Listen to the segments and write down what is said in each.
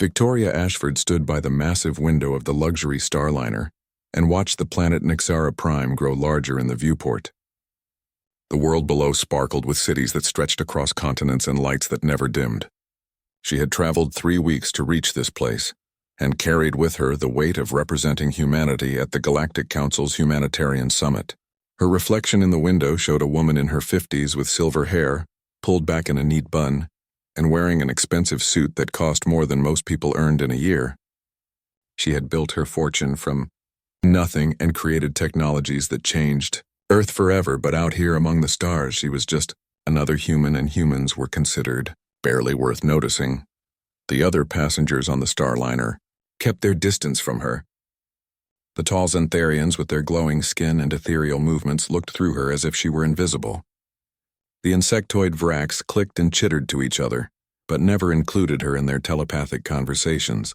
Victoria Ashford stood by the massive window of the luxury Starliner and watched the planet Nixara Prime grow larger in the viewport. The world below sparkled with cities that stretched across continents and lights that never dimmed. She had traveled 3 weeks to reach this place, and carried with her the weight of representing humanity at the Galactic Council's Humanitarian Summit. Her reflection in the window showed a woman in her 50s with silver hair, pulled back in a neat bun, and wearing an expensive suit that cost more than most people earned in a year. She had built her fortune from nothing and created technologies that changed Earth forever, but out here among the stars she was just another human, and humans were considered barely worth noticing. The other passengers on the Starliner kept their distance from her. The tall Xantharians with their glowing skin and ethereal movements looked through her as if she were invisible. The insectoid Vracs clicked and chittered to each other, but never included her in their telepathic conversations.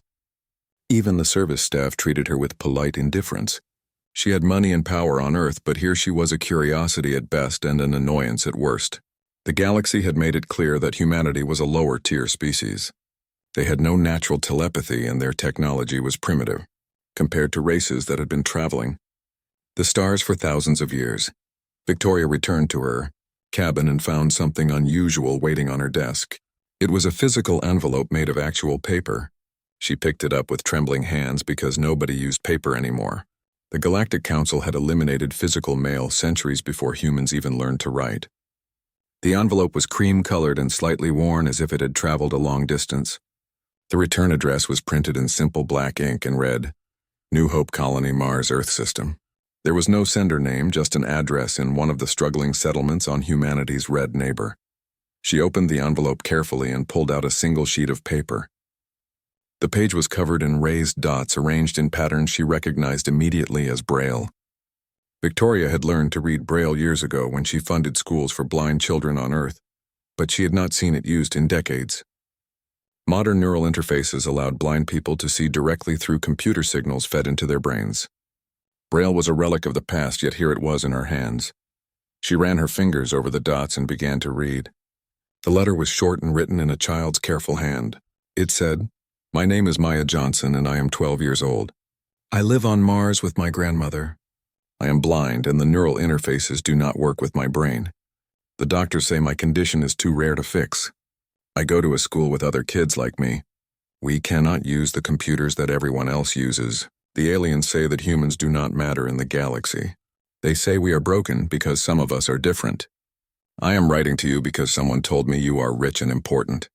Even the service staff treated her with polite indifference. She had money and power on Earth, but here she was a curiosity at best and an annoyance at worst. The galaxy had made it clear that humanity was a lower-tier species. They had no natural telepathy, and their technology was primitive, compared to races that had been traveling the stars for thousands of years. Victoria returned to her cabin and found something unusual waiting on her desk. It was a physical envelope made of actual paper. She picked it up with trembling hands because nobody used paper anymore. The Galactic Council had eliminated physical mail centuries before humans even learned to write. The envelope was cream-colored and slightly worn, as if it had traveled a long distance. The return address was printed in simple black ink and read, New Hope Colony, Mars, Earth System. There was no sender name, just an address in one of the struggling settlements on humanity's red neighbor. She opened the envelope carefully and pulled out a single sheet of paper. The page was covered in raised dots arranged in patterns she recognized immediately as Braille. Victoria had learned to read Braille years ago when she funded schools for blind children on Earth, but she had not seen it used in decades. Modern neural interfaces allowed blind people to see directly through computer signals fed into their brains. Braille was a relic of the past, yet here it was in her hands. She ran her fingers over the dots and began to read. The letter was short and written in a child's careful hand. It said, My name is Maya Johnson, and I am 12 years old. I live on Mars with my grandmother. I am blind, and the neural interfaces do not work with my brain. The doctors say my condition is too rare to fix. I go to a school with other kids like me. We cannot use the computers that everyone else uses. The aliens say that humans do not matter in the galaxy. They say we are broken because some of us are different. I am writing to you because someone told me you are rich and important.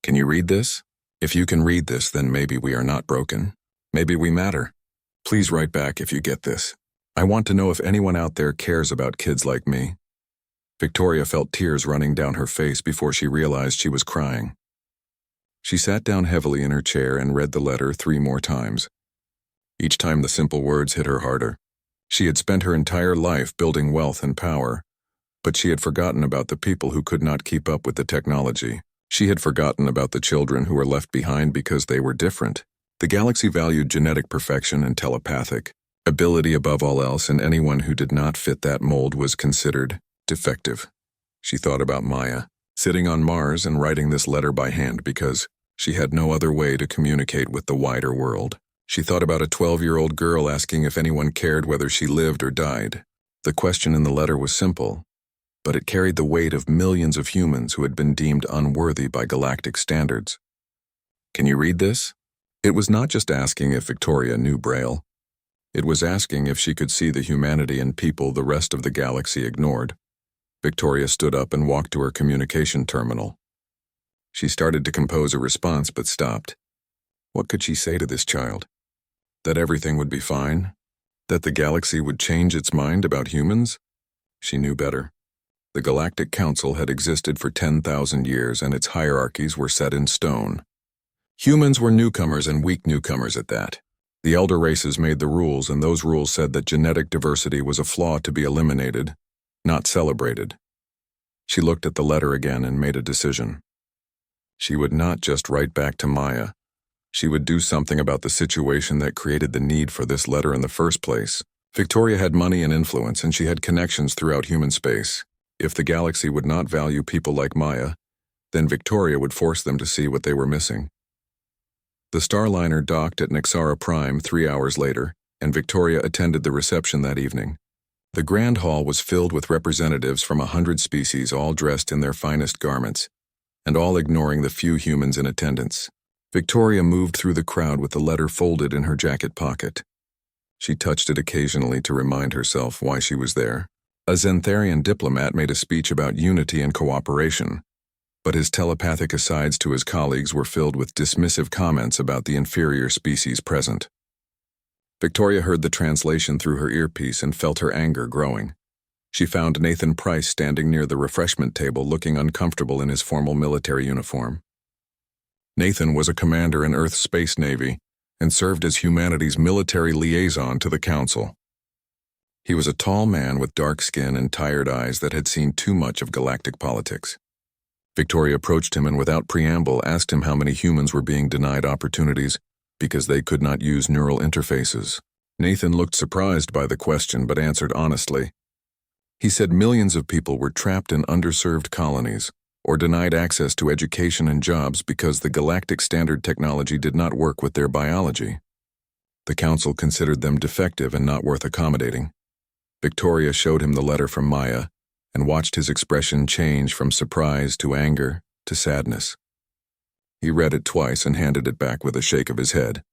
Can you read this? If you can read this, then maybe we are not broken. Maybe we matter. Please write back if you get this. I want to know if anyone out there cares about kids like me. Victoria felt tears running down her face before she realized she was crying. She sat down heavily in her chair and read the letter 3 more times. Each time the simple words hit her harder. She had spent her entire life building wealth and power, but she had forgotten about the people who could not keep up with the technology. She had forgotten about the children who were left behind because they were different. The galaxy valued genetic perfection and telepathic ability above all else, and anyone who did not fit that mold was considered defective. She thought about Maya, sitting on Mars and writing this letter by hand because she had no other way to communicate with the wider world. She thought about a 12-year-old girl asking if anyone cared whether she lived or died. The question in the letter was simple, but it carried the weight of millions of humans who had been deemed unworthy by galactic standards. Can you read this? It was not just asking if Victoria knew Braille. It was asking if she could see the humanity and people the rest of the galaxy ignored. Victoria stood up and walked to her communication terminal. She started to compose a response but stopped. What could she say to this child? That everything would be fine? That the galaxy would change its mind about humans? She knew better. The Galactic Council had existed for 10,000 years, and its hierarchies were set in stone. Humans were newcomers, and weak newcomers at that. The elder races made the rules, and those rules said that genetic diversity was a flaw to be eliminated, not celebrated. She looked at the letter again and made a decision. She would not just write back to Maya. She would do something about the situation that created the need for this letter in the first place. Victoria had money and influence, and she had connections throughout human space. If the galaxy would not value people like Maya, then Victoria would force them to see what they were missing. The Starliner docked at Nexara Prime 3 hours later, and Victoria attended the reception that evening. The grand hall was filled with representatives from 100 species, all dressed in their finest garments, and all ignoring the few humans in attendance. Victoria moved through the crowd with the letter folded in her jacket pocket. She touched it occasionally to remind herself why she was there. A Xantharian diplomat made a speech about unity and cooperation, but his telepathic asides to his colleagues were filled with dismissive comments about the inferior species present. Victoria heard the translation through her earpiece and felt her anger growing. She found Nathan Price standing near the refreshment table, looking uncomfortable in his formal military uniform. Nathan was a commander in Earth's Space Navy and served as humanity's military liaison to the Council. He was a tall man with dark skin and tired eyes that had seen too much of galactic politics. Victoria approached him and without preamble asked him how many humans were being denied opportunities because they could not use neural interfaces. Nathan looked surprised by the question but answered honestly. He said millions of people were trapped in underserved colonies or denied access to education and jobs because the galactic standard technology did not work with their biology. The Council considered them defective and not worth accommodating. Victoria showed him the letter from Maya and watched his expression change from surprise to anger to sadness. He read it twice and handed it back with a shake of his head.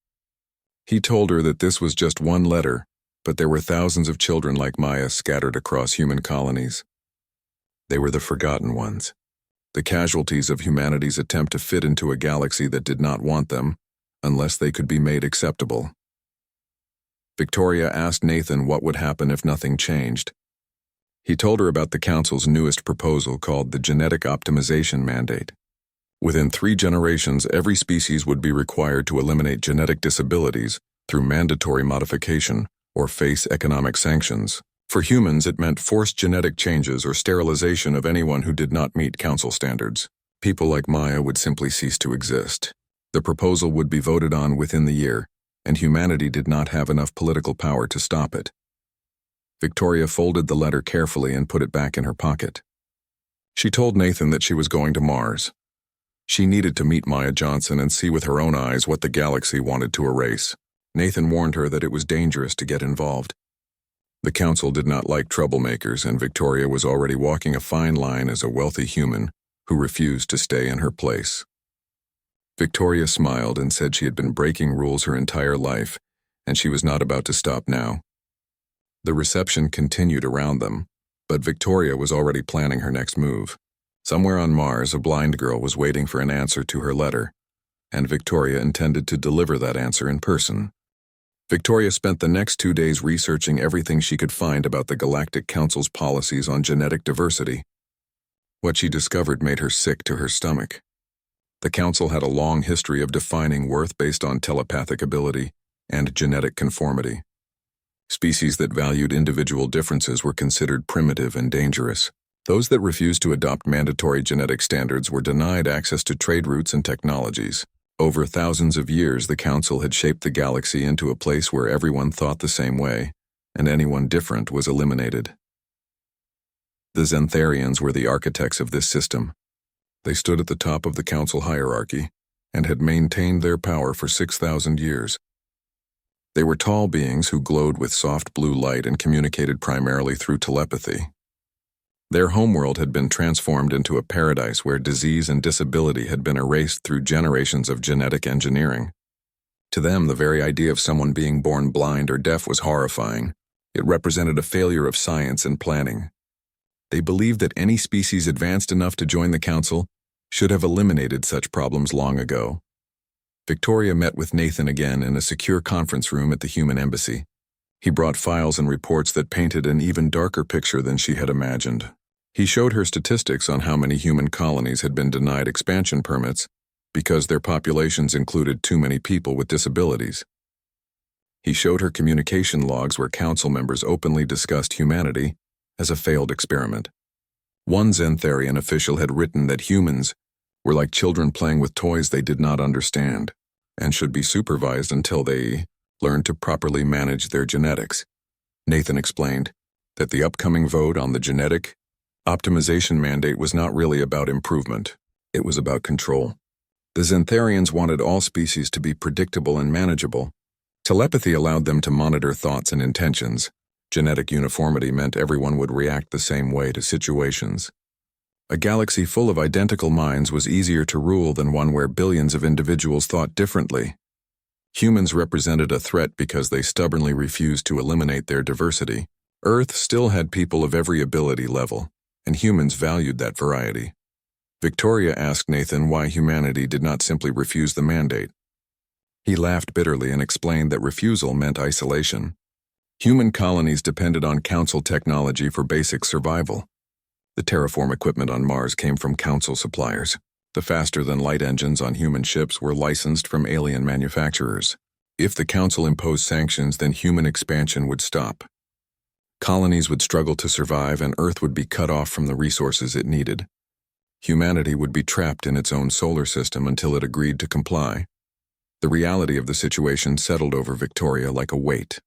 He told her that this was just one letter, but there were thousands of children like Maya scattered across human colonies. They were the forgotten ones, the casualties of humanity's attempt to fit into a galaxy that did not want them, unless they could be made acceptable. Victoria asked Nathan what would happen if nothing changed. He told her about the Council's newest proposal called the Genetic Optimization Mandate. Within 3 generations, every species would be required to eliminate genetic disabilities through mandatory modification or face economic sanctions. For humans, it meant forced genetic changes or sterilization of anyone who did not meet Council standards. People like Maya would simply cease to exist. The proposal would be voted on within the year, and humanity did not have enough political power to stop it. Victoria folded the letter carefully and put it back in her pocket. She told Nathan that she was going to Mars. She needed to meet Maya Johnson and see with her own eyes what the galaxy wanted to erase. Nathan warned her that it was dangerous to get involved. The Council did not like troublemakers, and Victoria was already walking a fine line as a wealthy human who refused to stay in her place. Victoria smiled and said she had been breaking rules her entire life, and she was not about to stop now. The reception continued around them, but Victoria was already planning her next move. Somewhere on Mars, a blind girl was waiting for an answer to her letter, and Victoria intended to deliver that answer in person. Victoria spent the next 2 days researching everything she could find about the Galactic Council's policies on genetic diversity. What she discovered made her sick to her stomach. The Council had a long history of defining worth based on telepathic ability and genetic conformity. Species that valued individual differences were considered primitive and dangerous. Those that refused to adopt mandatory genetic standards were denied access to trade routes and technologies. Over thousands of years, the Council had shaped the galaxy into a place where everyone thought the same way, and anyone different was eliminated. The Xantharians were the architects of this system. They stood at the top of the Council hierarchy and had maintained their power for 6,000 years. They were tall beings who glowed with soft blue light and communicated primarily through telepathy. Their homeworld had been transformed into a paradise where disease and disability had been erased through generations of genetic engineering. To them, the very idea of someone being born blind or deaf was horrifying. It represented a failure of science and planning. They believed that any species advanced enough to join the Council should have eliminated such problems long ago. Victoria met with Nathan again in a secure conference room at the Human Embassy. He brought files and reports that painted an even darker picture than she had imagined. He showed her statistics on how many human colonies had been denied expansion permits because their populations included too many people with disabilities. He showed her communication logs where Council members openly discussed humanity as a failed experiment. One Xantharian official had written that humans were like children playing with toys they did not understand and should be supervised until they learned to properly manage their genetics. Nathan explained that the upcoming vote on the Genetic Optimization Mandate was not really about improvement. It was about control. The Xantharians wanted all species to be predictable and manageable. Telepathy allowed them to monitor thoughts and intentions. Genetic uniformity meant everyone would react the same way to situations. A galaxy full of identical minds was easier to rule than one where billions of individuals thought differently. Humans represented a threat because they stubbornly refused to eliminate their diversity. Earth still had people of every ability level, and humans valued that variety. Victoria asked Nathan why humanity did not simply refuse the mandate. He laughed bitterly and explained that refusal meant isolation. Human colonies depended on Council technology for basic survival. The terraform equipment on Mars came from Council suppliers. The faster-than-light engines on human ships were licensed from alien manufacturers. If the Council imposed sanctions, then human expansion would stop. Colonies would struggle to survive, and Earth would be cut off from the resources it needed. Humanity would be trapped in its own solar system until it agreed to comply. The reality of the situation settled over Victoria like a weight.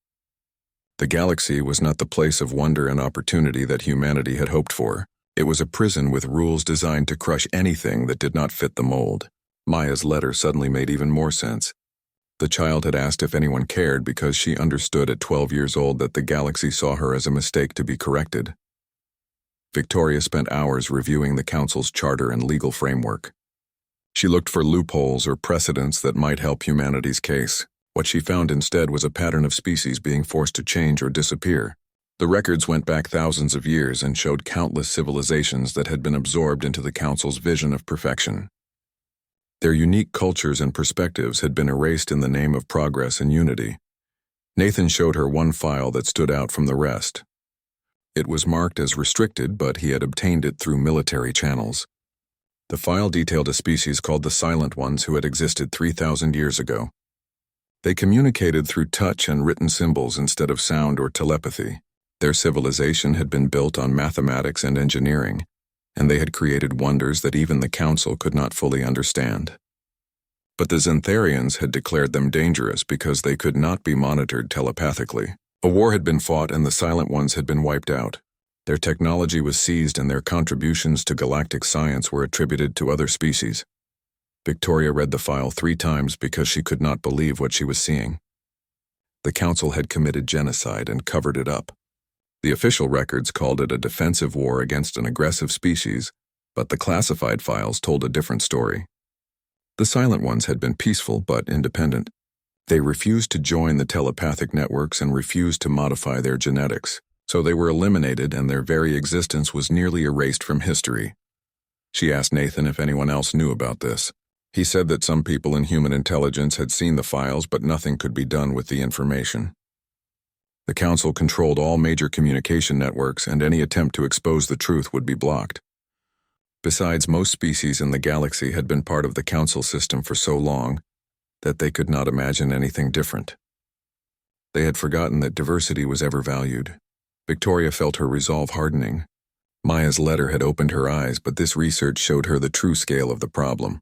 The galaxy was not the place of wonder and opportunity that humanity had hoped for. It was a prison with rules designed to crush anything that did not fit the mold. Maya's letter suddenly made even more sense. The child had asked if anyone cared because she understood at 12 years old that the galaxy saw her as a mistake to be corrected. Victoria spent hours reviewing the Council's charter and legal framework. She looked for loopholes or precedents that might help humanity's case. What she found instead was a pattern of species being forced to change or disappear. The records went back thousands of years and showed countless civilizations that had been absorbed into the Council's vision of perfection. Their unique cultures and perspectives had been erased in the name of progress and unity. Nathan showed her one file that stood out from the rest. It was marked as restricted, but he had obtained it through military channels. The file detailed a species called the Silent Ones who had existed 3,000 years ago. They communicated through touch and written symbols instead of sound or telepathy. Their civilization had been built on mathematics and engineering, and they had created wonders that even the Council could not fully understand. But the Xantharians had declared them dangerous because they could not be monitored telepathically. A war had been fought and the Silent Ones had been wiped out. Their technology was seized and their contributions to galactic science were attributed to other species. Victoria read the file 3 times because she could not believe what she was seeing. The Council had committed genocide and covered it up. The official records called it a defensive war against an aggressive species, but the classified files told a different story. The Silent Ones had been peaceful but independent. They refused to join the telepathic networks and refused to modify their genetics, so they were eliminated and their very existence was nearly erased from history. She asked Nathan if anyone else knew about this. He said that some people in human intelligence had seen the files, but nothing could be done with the information. The Council controlled all major communication networks, and any attempt to expose the truth would be blocked. Besides, most species in the galaxy had been part of the Council system for so long that they could not imagine anything different. They had forgotten that diversity was ever valued. Victoria felt her resolve hardening. Maya's letter had opened her eyes, but this research showed her the true scale of the problem.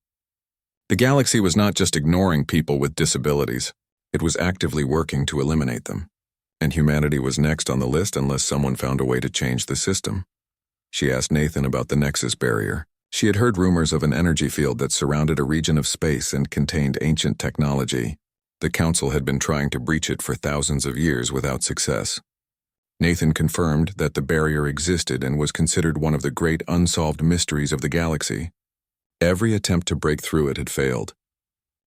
The galaxy was not just ignoring people with disabilities, it was actively working to eliminate them. And humanity was next on the list unless someone found a way to change the system. She asked Nathan about the Nexus barrier. She had heard rumors of an energy field that surrounded a region of space and contained ancient technology. The Council had been trying to breach it for thousands of years without success. Nathan confirmed that the barrier existed and was considered one of the great unsolved mysteries of the galaxy. Every attempt to break through it had failed.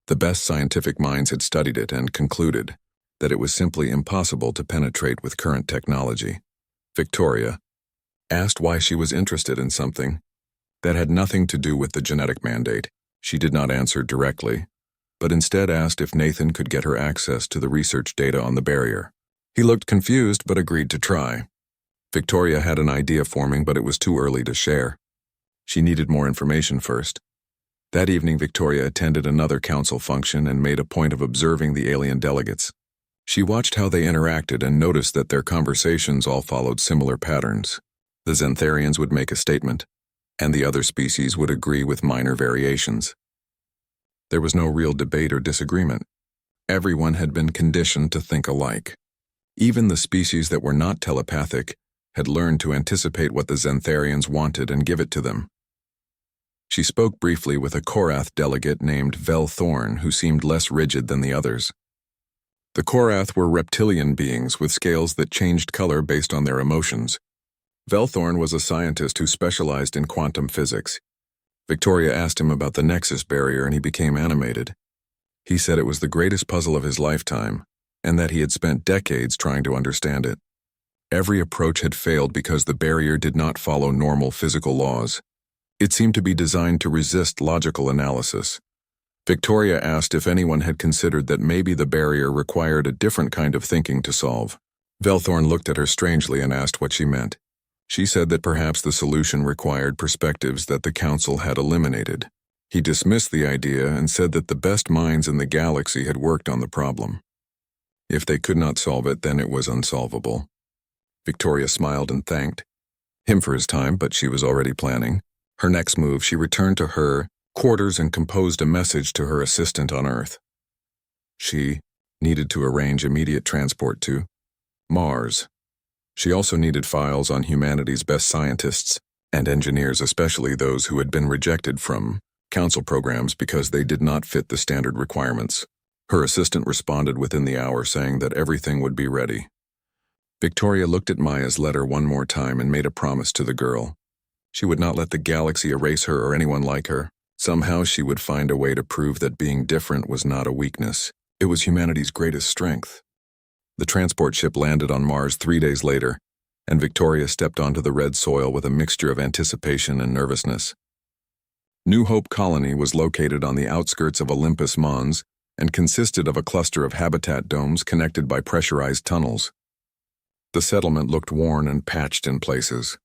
The best scientific minds had studied it and concluded that it was simply impossible to penetrate with current technology. Victoria asked why she was interested in something that had nothing to do with the genetic mandate. She did not answer directly, but instead asked if Nathan could get her access to the research data on the barrier. He looked confused but agreed to try. Victoria had an idea forming, but it was too early to share. She needed more information first. That evening, Victoria attended another council function and made a point of observing the alien delegates. She watched how they interacted and noticed that their conversations all followed similar patterns. The Xantharians would make a statement, and the other species would agree with minor variations. There was no real debate or disagreement. Everyone had been conditioned to think alike. Even the species that were not telepathic had learned to anticipate what the Xantharians wanted and give it to them. She spoke briefly with a Korath delegate named Vel Thorn, who seemed less rigid than the others. The Korath were reptilian beings with scales that changed color based on their emotions. Velthorn was a scientist who specialized in quantum physics. Victoria asked him about the Nexus barrier and he became animated. He said it was the greatest puzzle of his lifetime, and that he had spent decades trying to understand it. Every approach had failed because the barrier did not follow normal physical laws. It seemed to be designed to resist logical analysis. Victoria asked if anyone had considered that maybe the barrier required a different kind of thinking to solve. Velthorn looked at her strangely and asked what she meant. She said that perhaps the solution required perspectives that the Council had eliminated. He dismissed the idea and said that the best minds in the galaxy had worked on the problem. If they could not solve it, then it was unsolvable. Victoria smiled and thanked him for his time, but she was already planning. Her next move, she returned to her quarters and composed a message to her assistant on Earth. She needed to arrange immediate transport to Mars. She also needed files on humanity's best scientists and engineers, especially those who had been rejected from Council programs because they did not fit the standard requirements. Her assistant responded within the hour saying that everything would be ready. Victoria looked at Maya's letter one more time and made a promise to the girl. She would not let the galaxy erase her or anyone like her. Somehow she would find a way to prove that being different was not a weakness. It was humanity's greatest strength. The transport ship landed on Mars 3 days later, and Victoria stepped onto the red soil with a mixture of anticipation and nervousness. New Hope Colony was located on the outskirts of Olympus Mons and consisted of a cluster of habitat domes connected by pressurized tunnels. The settlement looked worn and patched in places.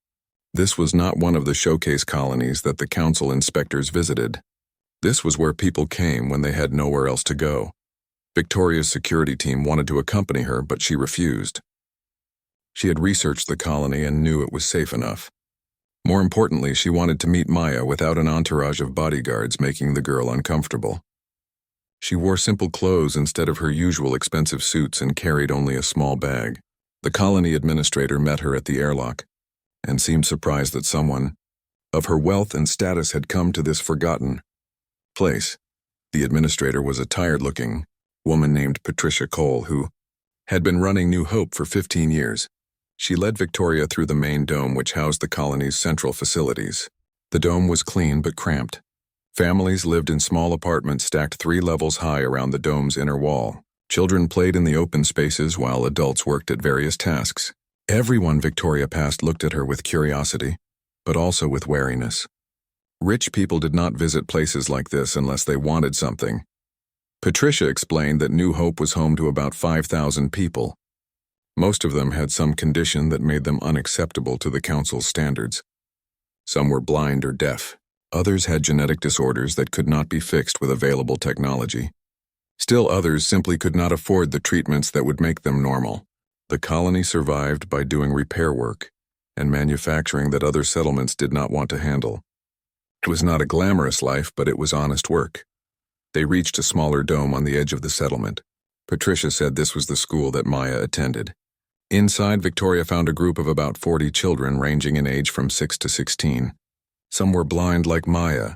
This was not one of the showcase colonies that the Council inspectors visited. This was where people came when they had nowhere else to go. Victoria's security team wanted to accompany her, but she refused. She had researched the colony and knew it was safe enough. More importantly, she wanted to meet Maya without an entourage of bodyguards making the girl uncomfortable. She wore simple clothes instead of her usual expensive suits and carried only a small bag. The colony administrator met her at the airlock and seemed surprised that someone of her wealth and status had come to this forgotten place. The administrator was a tired-looking woman named Patricia Cole, who had been running New Hope for 15 years. She led Victoria through the main dome, which housed the colony's central facilities. The dome was clean but cramped. Families lived in small apartments stacked 3 levels high around the dome's inner wall. Children played in the open spaces while adults worked at various tasks. Everyone Victoria passed looked at her with curiosity, but also with wariness. Rich people did not visit places like this unless they wanted something. Patricia explained that New Hope was home to about 5,000 people. Most of them had some condition that made them unacceptable to the Council's standards. Some were blind or deaf. Others had genetic disorders that could not be fixed with available technology. Still others simply could not afford the treatments that would make them normal. The colony survived by doing repair work and manufacturing that other settlements did not want to handle. It was not a glamorous life, but it was honest work. They reached a smaller dome on the edge of the settlement. Patricia said this was the school that Maya attended. Inside, Victoria found a group of about 40 children ranging in age from 6 to 16. Some were blind like Maya.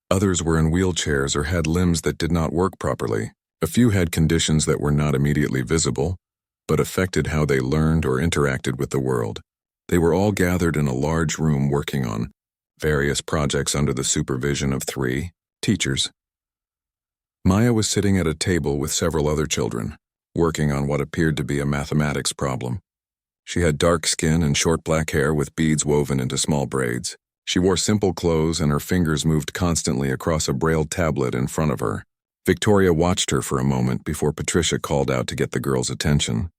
Others were in wheelchairs or had limbs that did not work properly. A few had conditions that were not immediately visible, but affected how they learned or interacted with the world. They were all gathered in a large room working on various projects under the supervision of 3 teachers. Maya was sitting at a table with several other children, working on what appeared to be a mathematics problem. She had dark skin and short black hair with beads woven into small braids. She wore simple clothes and her fingers moved constantly across a braille tablet in front of her. Victoria watched her for a moment before Patricia called out to get the girl's attention.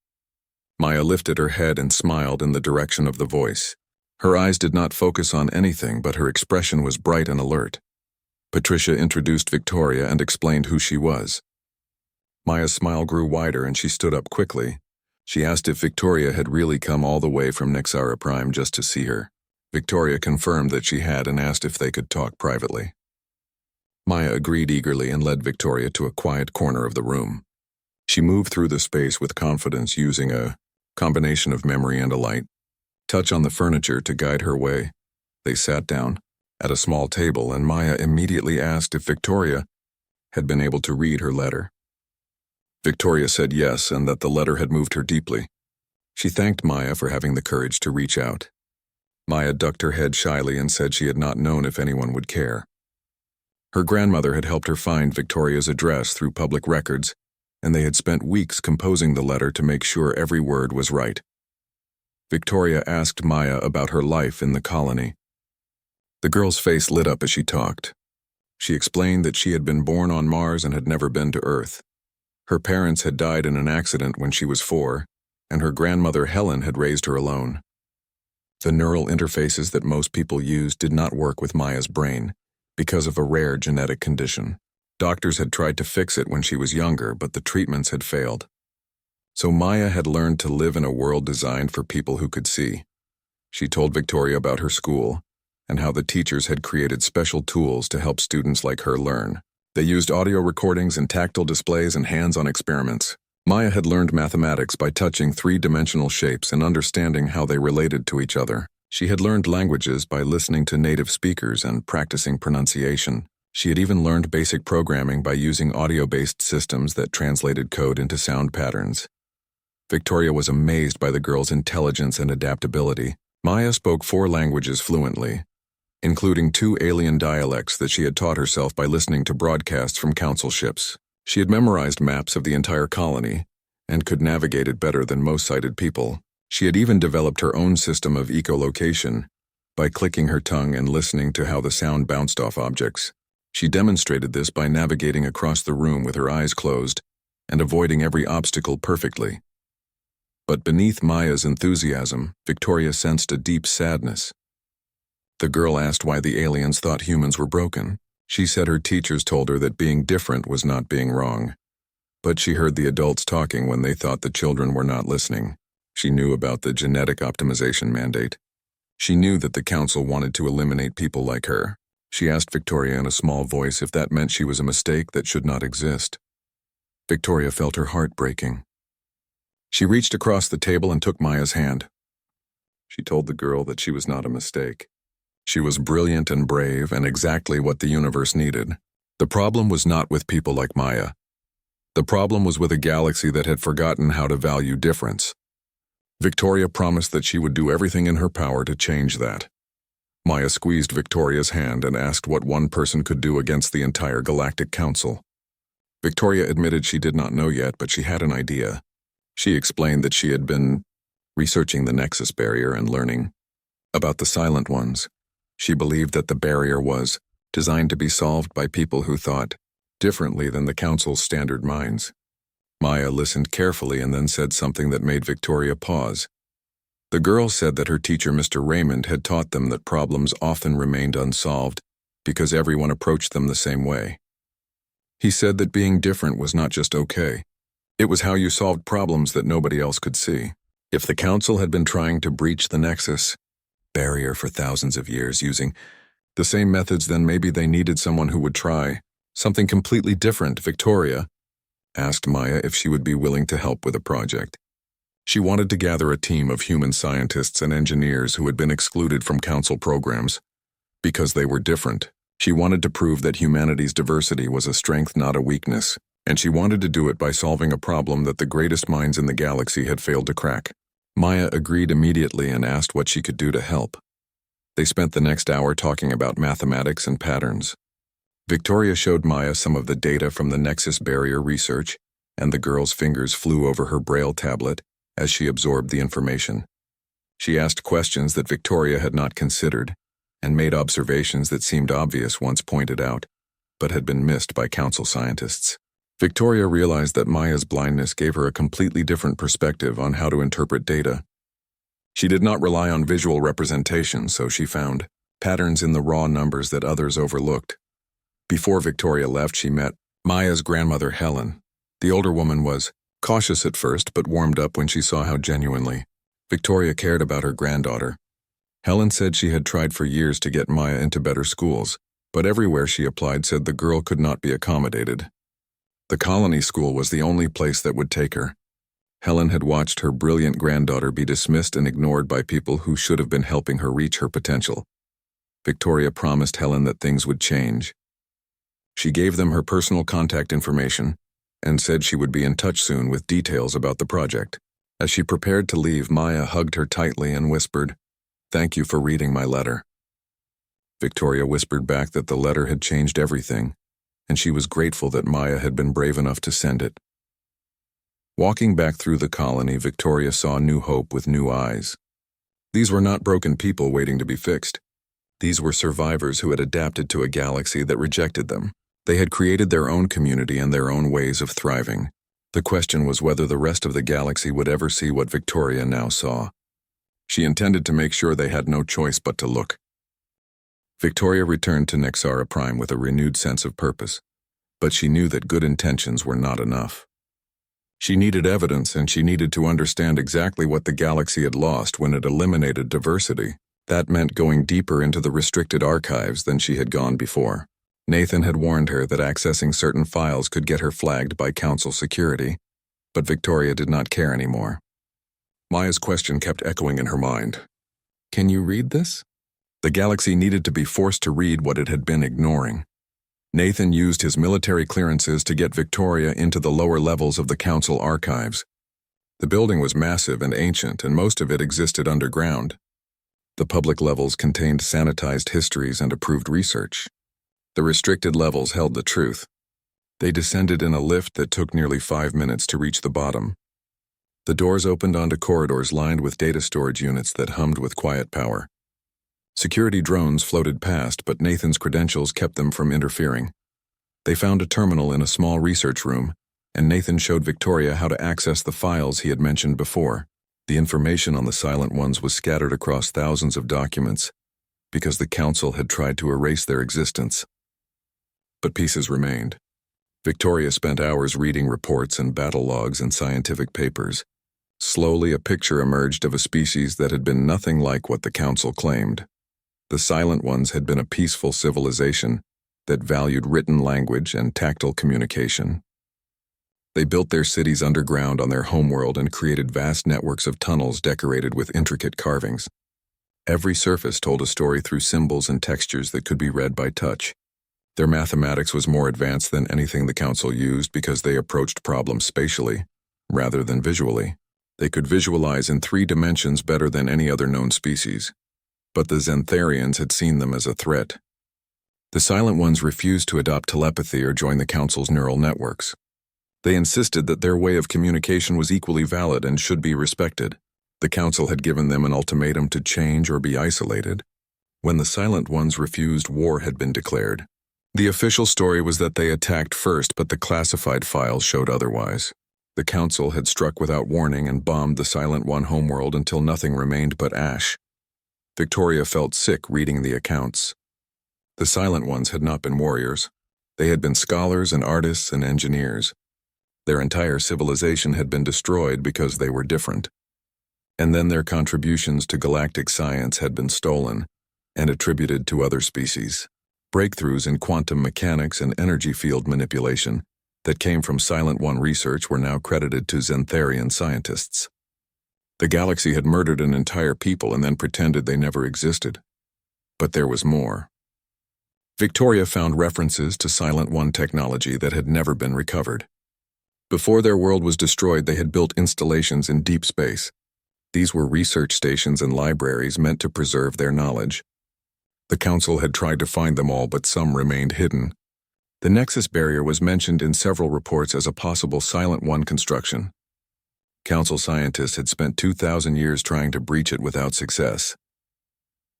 Maya lifted her head and smiled in the direction of the voice. Her eyes did not focus on anything, but her expression was bright and alert. Patricia introduced Victoria and explained who she was. Maya's smile grew wider and she stood up quickly. She asked if Victoria had really come all the way from Nexara Prime just to see her. Victoria confirmed that she had and asked if they could talk privately. Maya agreed eagerly and led Victoria to a quiet corner of the room. She moved through the space with confidence, using a combination of memory and a light touch on the furniture to guide her way. They sat down, at a small table, and Maya immediately asked if Victoria had been able to read her letter. Victoria said yes, and that the letter had moved her deeply. She thanked Maya for having the courage to reach out. Maya ducked her head shyly and said she had not known if anyone would care. Her grandmother had helped her find Victoria's address through public records, and they had spent weeks composing the letter to make sure every word was right. Victoria asked Maya about her life in the colony. The girl's face lit up as she talked. She explained that she had been born on Mars and had never been to Earth. Her parents had died in an accident when she was 4, and her grandmother Helen had raised her alone. The neural interfaces that most people use did not work with Maya's brain because of a rare genetic condition. Doctors had tried to fix it when she was younger, but the treatments had failed. So Maya had learned to live in a world designed for people who could see. She told Victoria about her school and how the teachers had created special tools to help students like her learn. They used audio recordings and tactile displays and hands-on experiments. Maya had learned mathematics by touching 3-dimensional shapes and understanding how they related to each other. She had learned languages by listening to native speakers and practicing pronunciation. She had even learned basic programming by using audio-based systems that translated code into sound patterns. Victoria was amazed by the girl's intelligence and adaptability. Maya spoke 4 languages fluently, including 2 alien dialects that she had taught herself by listening to broadcasts from council ships. She had memorized maps of the entire colony and could navigate it better than most sighted people. She had even developed her own system of echolocation by clicking her tongue and listening to how the sound bounced off objects. She demonstrated this by navigating across the room with her eyes closed and avoiding every obstacle perfectly. But beneath Maya's enthusiasm, Victoria sensed a deep sadness. The girl asked why the aliens thought humans were broken. She said her teachers told her that being different was not being wrong. But she heard the adults talking when they thought the children were not listening. She knew about the genetic optimization mandate. She knew that the council wanted to eliminate people like her. She asked Victoria in a small voice if that meant she was a mistake that should not exist. Victoria felt her heart breaking. She reached across the table and took Maya's hand. She told the girl that she was not a mistake. She was brilliant and brave and exactly what the universe needed. The problem was not with people like Maya. The problem was with a galaxy that had forgotten how to value difference. Victoria promised that she would do everything in her power to change that. Maya squeezed Victoria's hand and asked what one person could do against the entire Galactic Council. Victoria admitted she did not know yet, but she had an idea. She explained that she had been researching the Nexus barrier and learning about the Silent Ones. She believed that the barrier was designed to be solved by people who thought differently than the Council's standard minds. Maya listened carefully and then said something that made Victoria pause. The girl said that her teacher, Mr. Raymond, had taught them that problems often remained unsolved because everyone approached them the same way. He said that being different was not just okay. It was how you solved problems that nobody else could see. If the Council had been trying to breach the Nexus barrier for thousands of years using the same methods, then maybe they needed someone who would try something completely different. Victoria asked Maya if she would be willing to help with a project. She wanted to gather a team of human scientists and engineers who had been excluded from Council programs because they were different. She wanted to prove that humanity's diversity was a strength, not a weakness, and she wanted to do it by solving a problem that the greatest minds in the galaxy had failed to crack. Maya agreed immediately and asked what she could do to help. They spent the next hour talking about mathematics and patterns. Victoria showed Maya some of the data from the Nexus barrier research, and the girl's fingers flew over her braille tablet as she absorbed the information. She asked questions that Victoria had not considered, and made observations that seemed obvious once pointed out, but had been missed by Council scientists. Victoria realized that Maya's blindness gave her a completely different perspective on how to interpret data. She did not rely on visual representation, so she found patterns in the raw numbers that others overlooked. Before Victoria left, she met Maya's grandmother, Helen. The older woman was cautious at first, but warmed up when she saw how genuinely Victoria cared about her granddaughter. Helen said she had tried for years to get Maya into better schools, but everywhere she applied said the girl could not be accommodated. The colony school was the only place that would take her. Helen had watched her brilliant granddaughter be dismissed and ignored by people who should have been helping her reach her potential. Victoria promised Helen that things would change. She gave them her personal contact information and said she would be in touch soon with details about the project. As she prepared to leave, Maya hugged her tightly and whispered, "Thank you for reading my letter." Victoria whispered back that the letter had changed everything, and she was grateful that Maya had been brave enough to send it. Walking back through the colony, Victoria saw new hope with new eyes. These were not broken people waiting to be fixed. These were survivors who had adapted to a galaxy that rejected them. They had created their own community and their own ways of thriving. The question was whether the rest of the galaxy would ever see what Victoria now saw. She intended to make sure they had no choice but to look. Victoria returned to Nexara Prime with a renewed sense of purpose, but she knew that good intentions were not enough. She needed evidence, and she needed to understand exactly what the galaxy had lost when it eliminated diversity. That meant going deeper into the restricted archives than she had gone before. Nathan had warned her that accessing certain files could get her flagged by Council security, but Victoria did not care anymore. Maya's question kept echoing in her mind. Can you read this? The galaxy needed to be forced to read what it had been ignoring. Nathan used his military clearances to get Victoria into the lower levels of the Council archives. The building was massive and ancient, and most of it existed underground. The public levels contained sanitized histories and approved research. The restricted levels held the truth. They descended in a lift that took nearly 5 minutes to reach the bottom. The doors opened onto corridors lined with data storage units that hummed with quiet power. Security drones floated past, but Nathan's credentials kept them from interfering. They found a terminal in a small research room, and Nathan showed Victoria how to access the files he had mentioned before. The information on the Silent Ones was scattered across thousands of documents, because the Council had tried to erase their existence. But pieces remained. Victoria spent hours reading reports and battle logs and scientific papers. Slowly, a picture emerged of a species that had been nothing like what the Council claimed. The Silent Ones had been a peaceful civilization that valued written language and tactile communication. They built their cities underground on their homeworld and created vast networks of tunnels decorated with intricate carvings. Every surface told a story through symbols and textures that could be read by touch. Their mathematics was more advanced than anything the Council used because they approached problems spatially, rather than visually. They could visualize in 3 dimensions better than any other known species. But the Xantharians had seen them as a threat. The Silent Ones refused to adopt telepathy or join the Council's neural networks. They insisted that their way of communication was equally valid and should be respected. The Council had given them an ultimatum to change or be isolated. When the Silent Ones refused, war had been declared. The official story was that they attacked first, but the classified files showed otherwise. The Council had struck without warning and bombed the Silent One homeworld until nothing remained but ash. Victoria felt sick reading the accounts. The Silent Ones had not been warriors. They had been scholars and artists and engineers. Their entire civilization had been destroyed because they were different. And then their contributions to galactic science had been stolen and attributed to other species. Breakthroughs in quantum mechanics and energy field manipulation that came from Silent One research were now credited to Xantharian scientists. The galaxy had murdered an entire people and then pretended they never existed. But there was more. Victoria found references to Silent One technology that had never been recovered. Before their world was destroyed, they had built installations in deep space. These were research stations and libraries meant to preserve their knowledge. The Council had tried to find them all, but some remained hidden. The Nexus Barrier was mentioned in several reports as a possible Silent One construction. Council scientists had spent 2,000 years trying to breach it without success.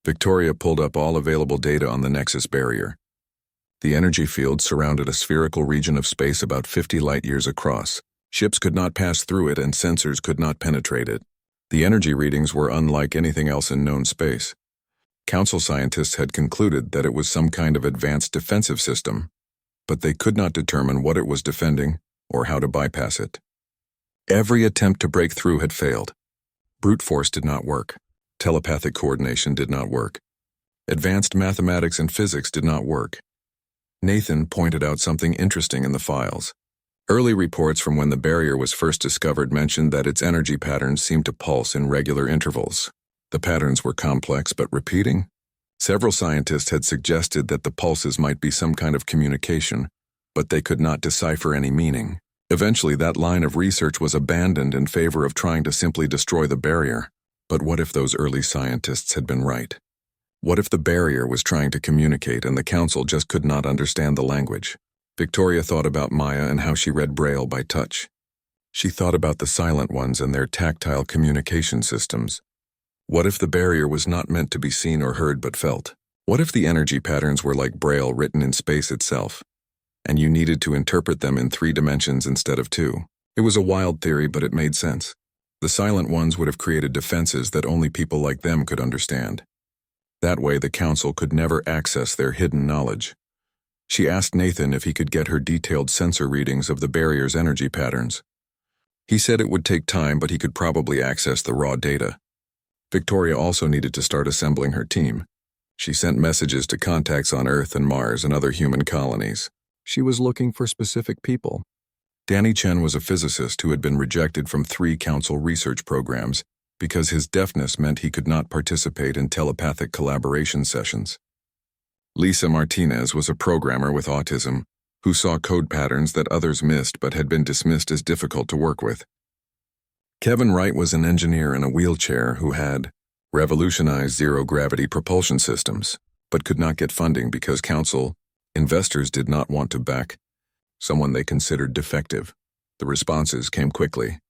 Victoria pulled up all available data on the Nexus Barrier. The energy field surrounded a spherical region of space about 50 light-years across. Ships could not pass through it and sensors could not penetrate it. The energy readings were unlike anything else in known space. Council scientists had concluded that it was some kind of advanced defensive system, but they could not determine what it was defending or how to bypass it. Every attempt to break through had failed. Brute force did not work. Telepathic coordination did not work. Advanced mathematics and physics did not work. Nathan pointed out something interesting in the files. Early reports from when the barrier was first discovered mentioned that its energy patterns seemed to pulse in regular intervals. The patterns were complex but repeating. Several scientists had suggested that the pulses might be some kind of communication, but they could not decipher any meaning. Eventually, that line of research was abandoned in favor of trying to simply destroy the barrier. But what if those early scientists had been right? What if the barrier was trying to communicate and the council just could not understand the language? Victoria thought about Maya and how she read Braille by touch. She thought about the silent ones and their tactile communication systems. What if the barrier was not meant to be seen or heard but felt? What if the energy patterns were like Braille written in space itself, and you needed to interpret them in 3 dimensions instead of 2? It was a wild theory, but it made sense. The silent ones would have created defenses that only people like them could understand. That way, the council could never access their hidden knowledge. She asked Nathan if he could get her detailed sensor readings of the barrier's energy patterns. He said it would take time, but he could probably access the raw data. Victoria also needed to start assembling her team. She sent messages to contacts on Earth and Mars and other human colonies. She was looking for specific people. Danny Chen was a physicist who had been rejected from 3 council research programs because his deafness meant he could not participate in telepathic collaboration sessions. Lisa Martinez was a programmer with autism who saw code patterns that others missed but had been dismissed as difficult to work with. Kevin Wright was an engineer in a wheelchair who had revolutionized zero-gravity propulsion systems, but could not get funding because council investors did not want to back someone they considered defective. The responses came quickly.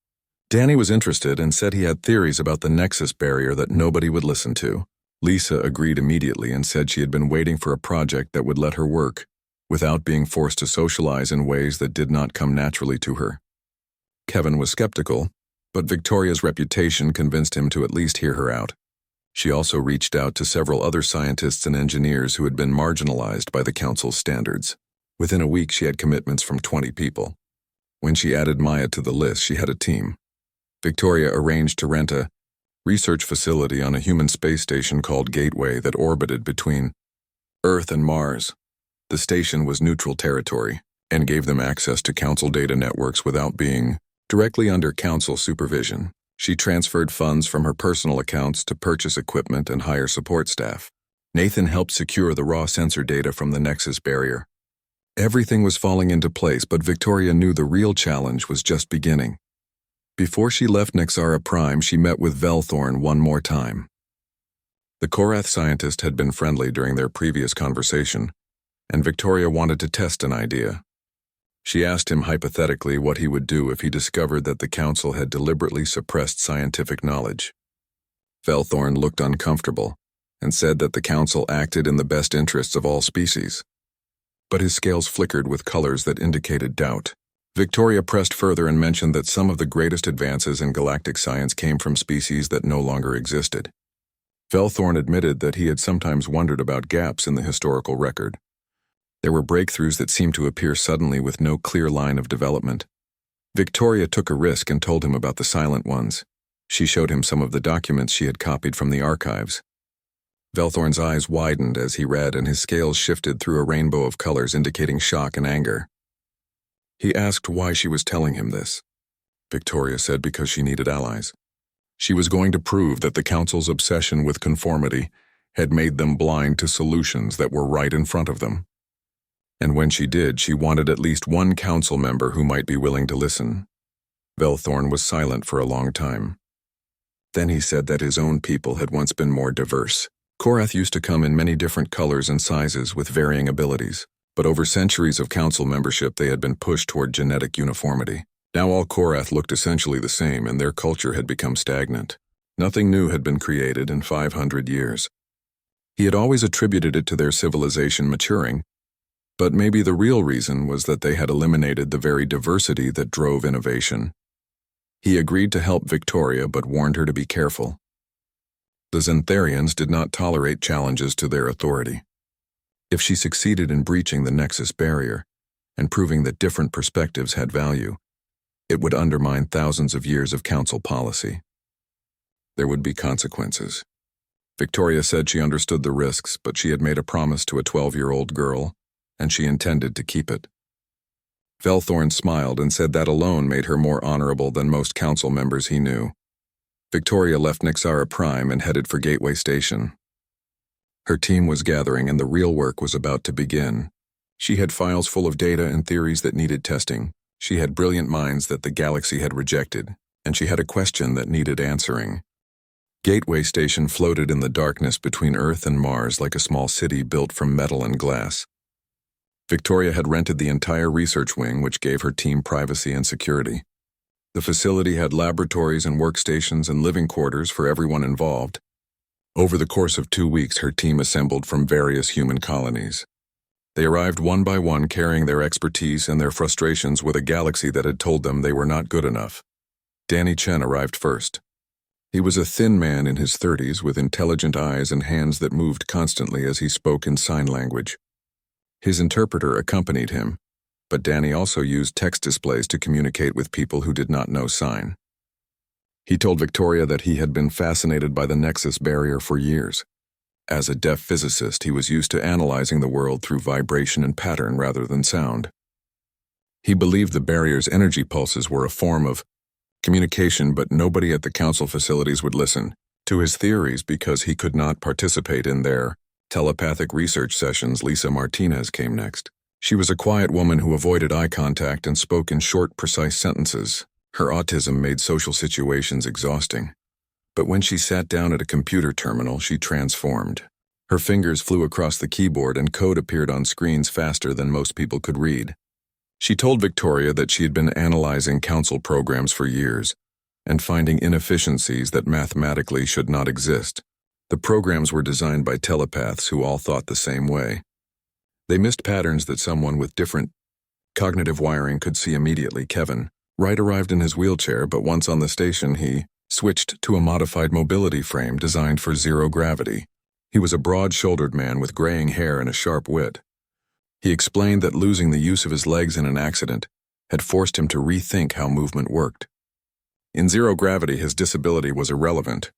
Danny was interested and said he had theories about the Nexus barrier that nobody would listen to. Lisa agreed immediately and said she had been waiting for a project that would let her work without being forced to socialize in ways that did not come naturally to her. Kevin was skeptical, but Victoria's reputation convinced him to at least hear her out. She also reached out to several other scientists and engineers who had been marginalized by the council's standards. Within a week, she had commitments from 20 people. When she added Maya to the list, she had a team. Victoria arranged to rent a research facility on a human space station called Gateway that orbited between Earth and Mars. The station was neutral territory and gave them access to council data networks without being directly under council supervision. She transferred funds from her personal accounts to purchase equipment and hire support staff. Nathan helped secure the raw sensor data from the Nexus barrier. Everything was falling into place, but Victoria knew the real challenge was just beginning. Before she left Nexara Prime, she met with Velthorn one more time. The Korath scientist had been friendly during their previous conversation, and Victoria wanted to test an idea. She asked him hypothetically what he would do if he discovered that the council had deliberately suppressed scientific knowledge. Velthorn looked uncomfortable and said that the council acted in the best interests of all species. But his scales flickered with colors that indicated doubt. Victoria pressed further and mentioned that some of the greatest advances in galactic science came from species that no longer existed. Velthorn admitted that he had sometimes wondered about gaps in the historical record. There were breakthroughs that seemed to appear suddenly with no clear line of development. Victoria took a risk and told him about the silent ones. She showed him some of the documents she had copied from the archives. Velthorn's eyes widened as he read, and his scales shifted through a rainbow of colors indicating shock and anger. He asked why she was telling him this. Victoria said because she needed allies. She was going to prove that the council's obsession with conformity had made them blind to solutions that were right in front of them. And when she did, she wanted at least one council member who might be willing to listen. Velthorn was silent for a long time. Then he said that his own people had once been more diverse. Korath used to come in many different colors and sizes with varying abilities, but over centuries of council membership they had been pushed toward genetic uniformity. Now all Korath looked essentially the same, and their culture had become stagnant. Nothing new had been created in 500 years. He had always attributed it to their civilization maturing, but maybe the real reason was that they had eliminated the very diversity that drove innovation. He agreed to help Victoria, but warned her to be careful. The Xantharians did not tolerate challenges to their authority. If she succeeded in breaching the Nexus barrier and proving that different perspectives had value, it would undermine thousands of years of council policy. There would be consequences. Victoria said she understood the risks, but she had made a promise to a 12-year-old girl, and she intended to keep it. Velthorn smiled and said that alone made her more honorable than most council members he knew. Victoria left Nexara Prime and headed for Gateway Station. Her team was gathering and the real work was about to begin. She had files full of data and theories that needed testing. She had brilliant minds that the galaxy had rejected, and she had a question that needed answering. Gateway Station floated in the darkness between Earth and Mars like a small city built from metal and glass. Victoria had rented the entire research wing, which gave her team privacy and security. The facility had laboratories and workstations and living quarters for everyone involved. Over the course of 2 weeks, her team assembled from various human colonies. They arrived one by one, carrying their expertise and their frustrations with a galaxy that had told them they were not good enough. Danny Chen arrived first. He was a thin man in his 30s with intelligent eyes and hands that moved constantly as he spoke in sign language. His interpreter accompanied him, but Danny also used text displays to communicate with people who did not know sign. He told Victoria that he had been fascinated by the Nexus barrier for years. As a deaf physicist, he was used to analyzing the world through vibration and pattern rather than sound. He believed the barrier's energy pulses were a form of communication, but nobody at the council facilities would listen to his theories because he could not participate in their telepathic research sessions. Lisa Martinez came next. She was a quiet woman who avoided eye contact and spoke in short, precise sentences. Her autism made social situations exhausting. But when she sat down at a computer terminal, she transformed. Her fingers flew across the keyboard and code appeared on screens faster than most people could read. She told Victoria that she had been analyzing council programs for years and finding inefficiencies that mathematically should not exist. The programs were designed by telepaths who all thought the same way. They missed patterns that someone with different cognitive wiring could see immediately. Kevin Wright arrived in his wheelchair, but once on the station he switched to a modified mobility frame designed for zero gravity. He was a broad-shouldered man with graying hair and a sharp wit. He explained that losing the use of his legs in an accident had forced him to rethink how movement worked. In zero gravity, his disability was irrelevant.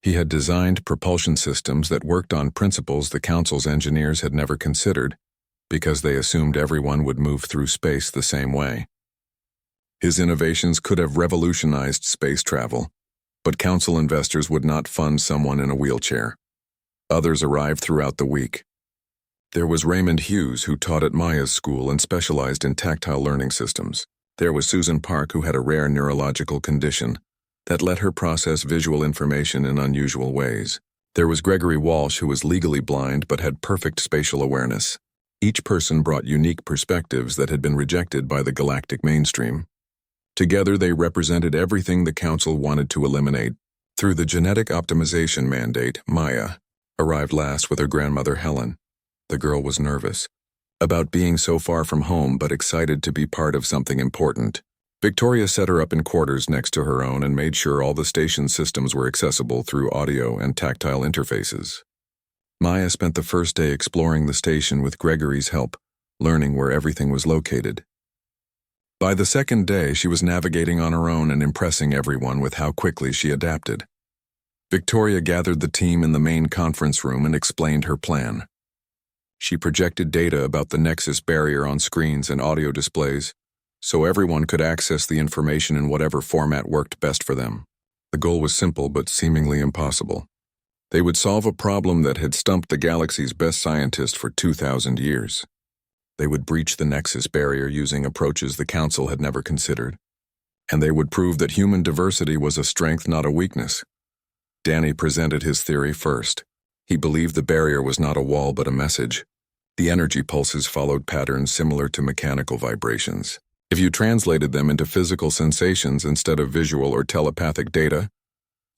He had designed propulsion systems that worked on principles the council's engineers had never considered, because they assumed everyone would move through space the same way. His innovations could have revolutionized space travel, but council investors would not fund someone in a wheelchair. Others arrived throughout the week. There was Raymond Hughes, who taught at Maya's school and specialized in tactile learning systems. There was Susan Park, who had a rare neurological condition that let her process visual information in unusual ways. There was Gregory Walsh, who was legally blind but had perfect spatial awareness. Each person brought unique perspectives that had been rejected by the galactic mainstream. Together, they represented everything the council wanted to eliminate. Through the genetic optimization mandate, Maya arrived last with her grandmother Helen. The girl was nervous about being so far from home, but excited to be part of something important. Victoria set her up in quarters next to her own and made sure all the station systems were accessible through audio and tactile interfaces. Maya spent the first day exploring the station with Gregory's help, learning where everything was located. By the second day, she was navigating on her own and impressing everyone with how quickly she adapted. Victoria gathered the team in the main conference room and explained her plan. She projected data about the Nexus barrier on screens and audio displays, so everyone could access the information in whatever format worked best for them. The goal was simple but seemingly impossible. They would solve a problem that had stumped the galaxy's best scientists for 2,000 years. They would breach the Nexus barrier using approaches the Council had never considered. And they would prove that human diversity was a strength, not a weakness. Danny presented his theory first. He believed the barrier was not a wall but a message. The energy pulses followed patterns similar to mechanical vibrations. If you translated them into physical sensations instead of visual or telepathic data,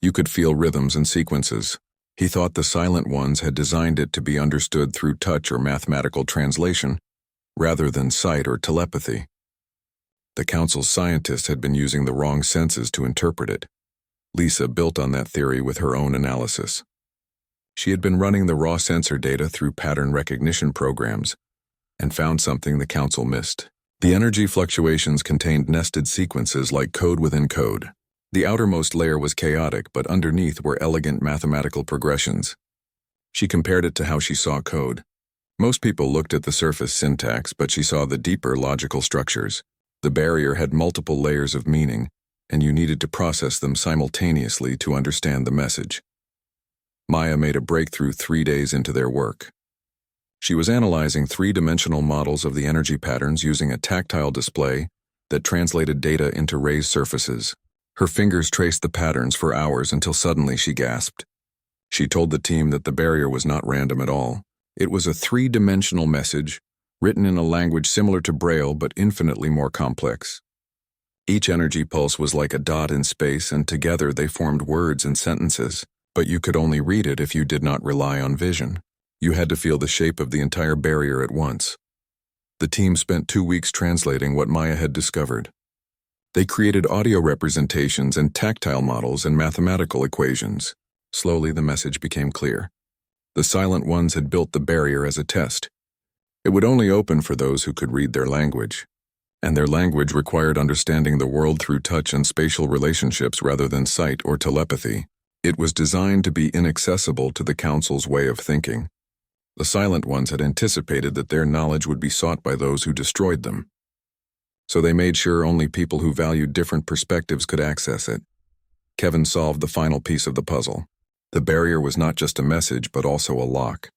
you could feel rhythms and sequences. He thought the Silent Ones had designed it to be understood through touch or mathematical translation, rather than sight or telepathy. The Council's scientists had been using the wrong senses to interpret it. Lisa built on that theory with her own analysis. She had been running the raw sensor data through pattern recognition programs and found something the Council missed. The energy fluctuations contained nested sequences like code within code. The outermost layer was chaotic, but underneath were elegant mathematical progressions. She compared it to how she saw code. Most people looked at the surface syntax, but she saw the deeper logical structures. The barrier had multiple layers of meaning, and you needed to process them simultaneously to understand the message. Maya made a breakthrough 3 days into their work. She was analyzing three-dimensional models of the energy patterns using a tactile display that translated data into raised surfaces. Her fingers traced the patterns for hours until suddenly she gasped. She told the team that the barrier was not random at all. It was a three-dimensional message, written in a language similar to Braille but infinitely more complex. Each energy pulse was like a dot in space, and together they formed words and sentences, but you could only read it if you did not rely on vision. You had to feel the shape of the entire barrier at once. The team spent 2 weeks translating what Maya had discovered. They created audio representations and tactile models and mathematical equations. Slowly, the message became clear. The Silent Ones had built the barrier as a test. It would only open for those who could read their language. And their language required understanding the world through touch and spatial relationships rather than sight or telepathy. It was designed to be inaccessible to the Council's way of thinking. The Silent Ones had anticipated that their knowledge would be sought by those who destroyed them. So they made sure only people who valued different perspectives could access it. Kevin solved the final piece of the puzzle. The barrier was not just a message, but also a lock.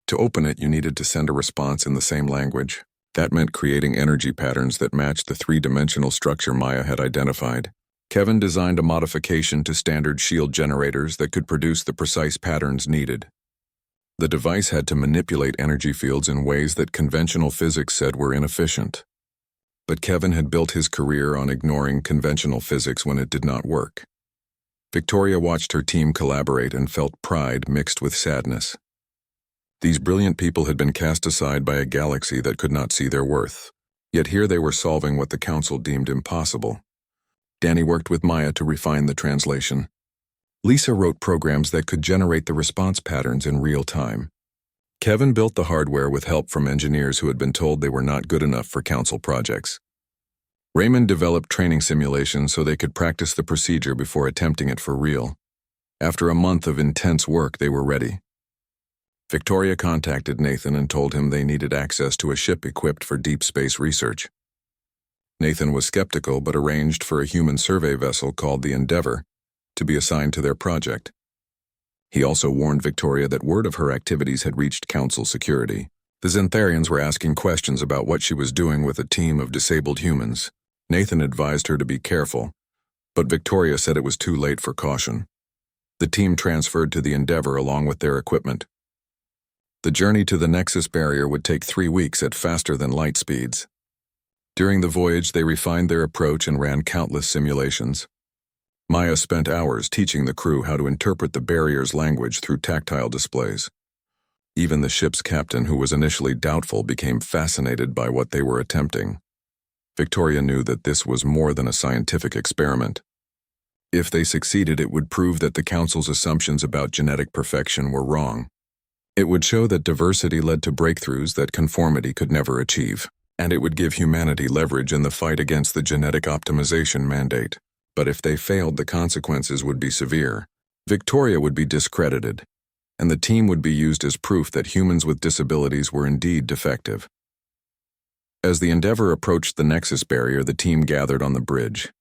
To open it, you needed to send a response in the same language. That meant creating energy patterns that matched the three-dimensional structure Maya had identified. Kevin designed a modification to standard shield generators that could produce the precise patterns needed. The device had to manipulate energy fields in ways that conventional physics said were inefficient. But Kevin had built his career on ignoring conventional physics when it did not work. Victoria watched her team collaborate and felt pride mixed with sadness. These brilliant people had been cast aside by a galaxy that could not see their worth. Yet here they were solving what the Council deemed impossible. Danny worked with Maya to refine the translation. Lisa wrote programs that could generate the response patterns in real time. Kevin built the hardware with help from engineers who had been told they were not good enough for Council projects. Raymond developed training simulations so they could practice the procedure before attempting it for real. After a month of intense work, they were ready. Victoria contacted Nathan and told him they needed access to a ship equipped for deep space research. Nathan was skeptical but arranged for a human survey vessel called the Endeavor to be assigned to their project. He also warned Victoria that word of her activities had reached Council security. The Xantharians were asking questions about what she was doing with a team of disabled humans. Nathan advised her to be careful, but Victoria said it was too late for caution. The team transferred to the Endeavor along with their equipment. The journey to the Nexus barrier would take 3 weeks at faster than light speeds. During the voyage, they refined their approach and ran countless simulations. Maya spent hours teaching the crew how to interpret the barrier's language through tactile displays. Even the ship's captain, who was initially doubtful, became fascinated by what they were attempting. Victoria knew that this was more than a scientific experiment. If they succeeded, it would prove that the Council's assumptions about genetic perfection were wrong. It would show that diversity led to breakthroughs that conformity could never achieve, and it would give humanity leverage in the fight against the genetic optimization mandate. But if they failed, the consequences would be severe. Victoria would be discredited, and the team would be used as proof that humans with disabilities were indeed defective. As the Endeavor approached the Nexus barrier, the team gathered on the bridge.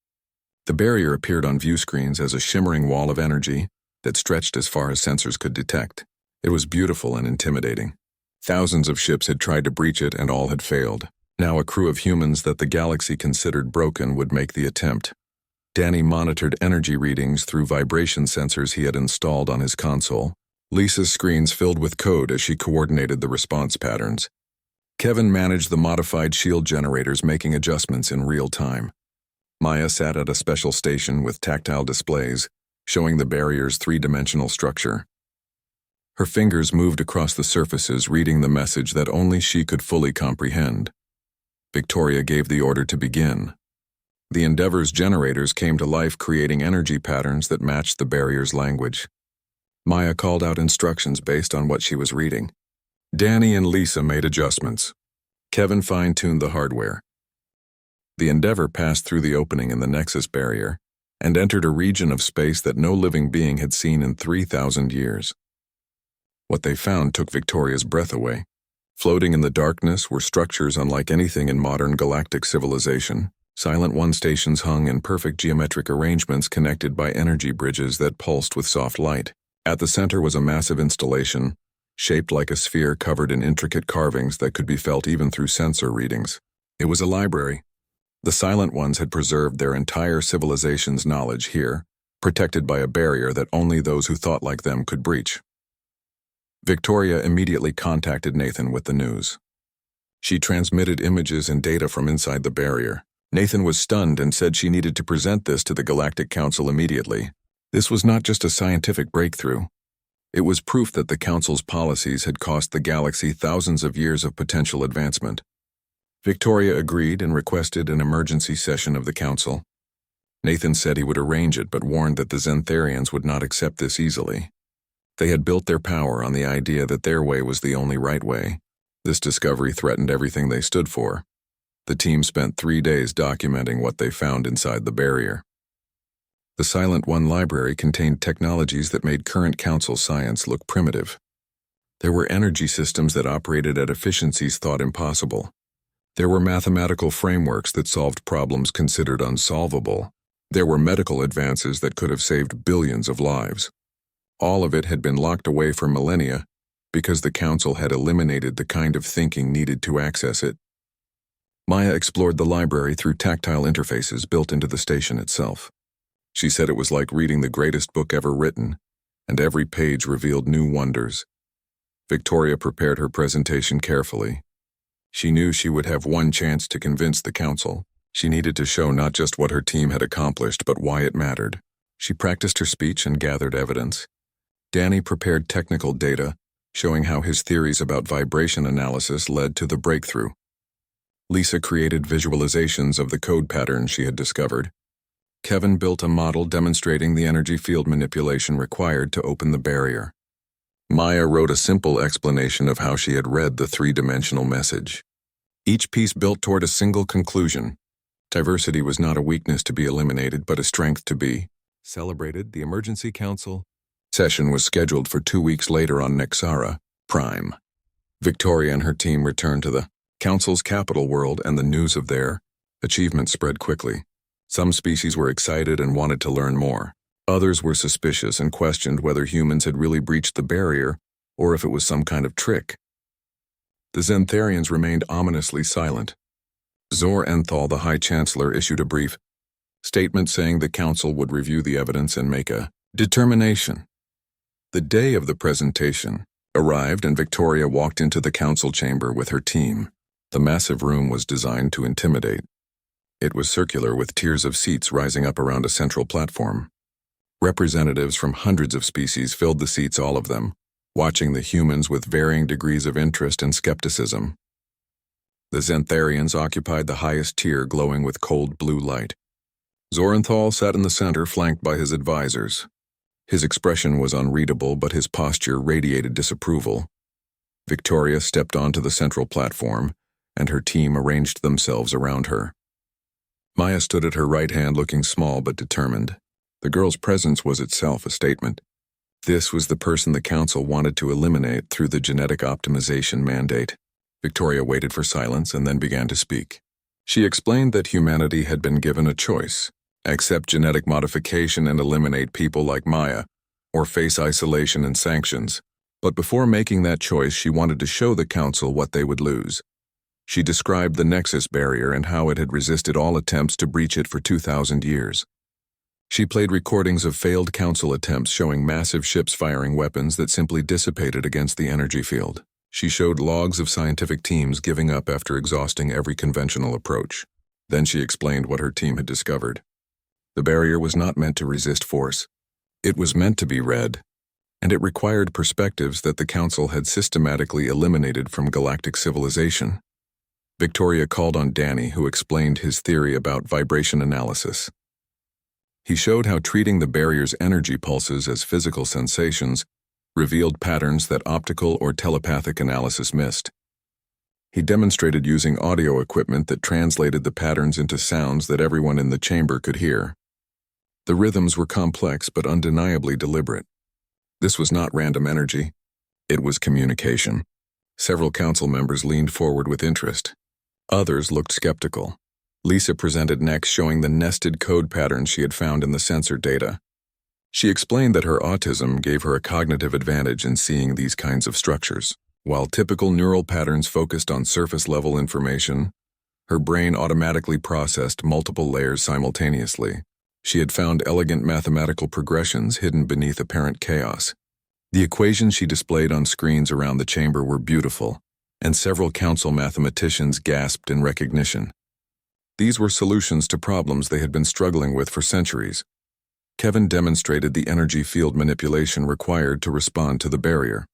The barrier appeared on view screens as a shimmering wall of energy that stretched as far as sensors could detect. It was beautiful and intimidating. Thousands of ships had tried to breach it and all had failed. Now a crew of humans that the galaxy considered broken would make the attempt. Danny monitored energy readings through vibration sensors he had installed on his console. Lisa's screens filled with code as she coordinated the response patterns. Kevin managed the modified shield generators, making adjustments in real time. Maya sat at a special station with tactile displays, showing the barrier's three-dimensional structure. Her fingers moved across the surfaces, reading the message that only she could fully comprehend. Victoria gave the order to begin. The Endeavor's generators came to life, creating energy patterns that matched the barrier's language. Maya called out instructions based on what she was reading. Danny and Lisa made adjustments. Kevin fine-tuned the hardware. The Endeavor passed through the opening in the Nexus barrier and entered a region of space that no living being had seen in 3,000 years. What they found took Victoria's breath away. Floating in the darkness were structures unlike anything in modern galactic civilization. Silent One stations hung in perfect geometric arrangements connected by energy bridges that pulsed with soft light. At the center was a massive installation, shaped like a sphere covered in intricate carvings that could be felt even through sensor readings. It was a library. The Silent Ones had preserved their entire civilization's knowledge here, protected by a barrier that only those who thought like them could breach. Victoria immediately contacted Nathan with the news. She transmitted images and data from inside the barrier. Nathan was stunned and said she needed to present this to the Galactic Council immediately. This was not just a scientific breakthrough. It was proof that the Council's policies had cost the galaxy thousands of years of potential advancement. Victoria agreed and requested an emergency session of the Council. Nathan said he would arrange it but warned that the Xantharians would not accept this easily. They had built their power on the idea that their way was the only right way. This discovery threatened everything they stood for. The team spent 3 days documenting what they found inside the barrier. The Silent One library contained technologies that made current Council science look primitive. There were energy systems that operated at efficiencies thought impossible. There were mathematical frameworks that solved problems considered unsolvable. There were medical advances that could have saved billions of lives. All of it had been locked away for millennia because the Council had eliminated the kind of thinking needed to access it. Maya explored the library through tactile interfaces built into the station itself. She said it was like reading the greatest book ever written, and every page revealed new wonders. Victoria prepared her presentation carefully. She knew she would have one chance to convince the Council. She needed to show not just what her team had accomplished, but why it mattered. She practiced her speech and gathered evidence. Danny prepared technical data, showing how his theories about vibration analysis led to the breakthrough. Lisa created visualizations of the code patterns she had discovered. Kevin built a model demonstrating the energy field manipulation required to open the barrier. Maya wrote a simple explanation of how she had read the three-dimensional message. Each piece built toward a single conclusion. Diversity was not a weakness to be eliminated, but a strength to be celebrated. The Emergency Council session was scheduled for 2 weeks later on Nexara Prime. Victoria and her team returned to the Council's capital world, and the news of their achievements spread quickly. Some species were excited and wanted to learn more. Others were suspicious and questioned whether humans had really breached the barrier or if it was some kind of trick. The Xantharians remained ominously silent. Zor Enthal, the High Chancellor, issued a brief statement saying the Council would review the evidence and make a determination. The day of the presentation arrived and Victoria walked into the Council chamber with her team. The massive room was designed to intimidate. It was circular with tiers of seats rising up around a central platform. Representatives from hundreds of species filled the seats, all of them, watching the humans with varying degrees of interest and skepticism. The Xantharians occupied the highest tier, glowing with cold blue light. Zorenthal sat in the center, flanked by his advisors. His expression was unreadable, but his posture radiated disapproval. Victoria stepped onto the central platform, and her team arranged themselves around her. Maya stood at her right hand, looking small but determined. The girl's presence was itself a statement. This was the person the Council wanted to eliminate through the genetic optimization mandate. Victoria waited for silence and then began to speak. She explained that humanity had been given a choice: accept genetic modification and eliminate people like Maya, or face isolation and sanctions. But before making that choice, she wanted to show the Council what they would lose. She described the Nexus barrier and how it had resisted all attempts to breach it for 2,000 years. She played recordings of failed Council attempts showing massive ships firing weapons that simply dissipated against the energy field. She showed logs of scientific teams giving up after exhausting every conventional approach. Then she explained what her team had discovered. The barrier was not meant to resist force. It was meant to be read, and it required perspectives that the Council had systematically eliminated from galactic civilization. Victoria called on Danny, who explained his theory about vibration analysis. He showed how treating the barrier's energy pulses as physical sensations revealed patterns that optical or telepathic analysis missed. He demonstrated using audio equipment that translated the patterns into sounds that everyone in the chamber could hear. The rhythms were complex but undeniably deliberate. This was not random energy. It was communication. Several Council members leaned forward with interest. Others looked skeptical. Lisa presented next, showing the nested code patterns she had found in the sensor data. She explained that her autism gave her a cognitive advantage in seeing these kinds of structures. While typical neural patterns focused on surface-level information, her brain automatically processed multiple layers simultaneously. She had found elegant mathematical progressions hidden beneath apparent chaos. The equations she displayed on screens around the chamber were beautiful, and several council mathematicians gasped in recognition. These were solutions to problems they had been struggling with for centuries. Kevin demonstrated the energy field manipulation required to respond to the barrier.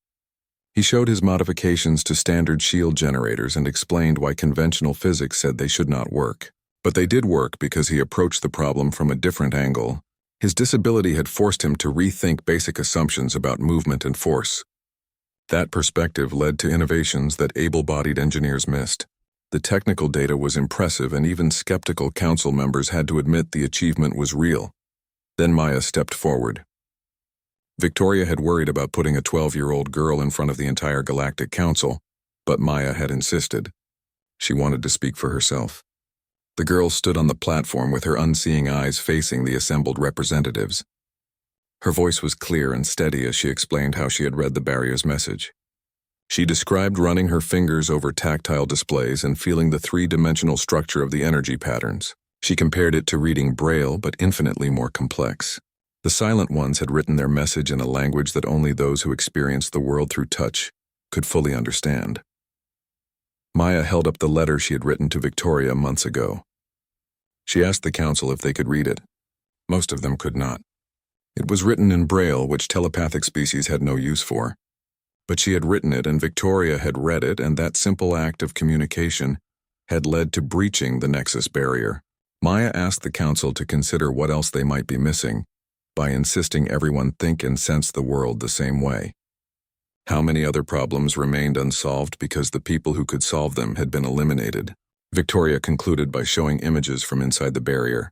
He showed his modifications to standard shield generators and explained why conventional physics said they should not work. But they did work because he approached the problem from a different angle. His disability had forced him to rethink basic assumptions about movement and force. That perspective led to innovations that able-bodied engineers missed. The technical data was impressive, and even skeptical council members had to admit the achievement was real. Then Maya stepped forward. Victoria had worried about putting a 12-year-old girl in front of the entire Galactic Council, but Maya had insisted. She wanted to speak for herself. The girl stood on the platform with her unseeing eyes facing the assembled representatives. Her voice was clear and steady as she explained how she had read the barrier's message. She described running her fingers over tactile displays and feeling the three-dimensional structure of the energy patterns. She compared it to reading Braille, but infinitely more complex. The silent ones had written their message in a language that only those who experienced the world through touch could fully understand. Maya held up the letter she had written to Victoria months ago. She asked the council if they could read it. Most of them could not. It was written in Braille, which telepathic species had no use for. But she had written it, and Victoria had read it, and that simple act of communication had led to breaching the Nexus barrier. Maya asked the council to consider what else they might be missing by insisting everyone think and sense the world the same way. How many other problems remained unsolved because the people who could solve them had been eliminated? Victoria concluded by showing images from inside the barrier.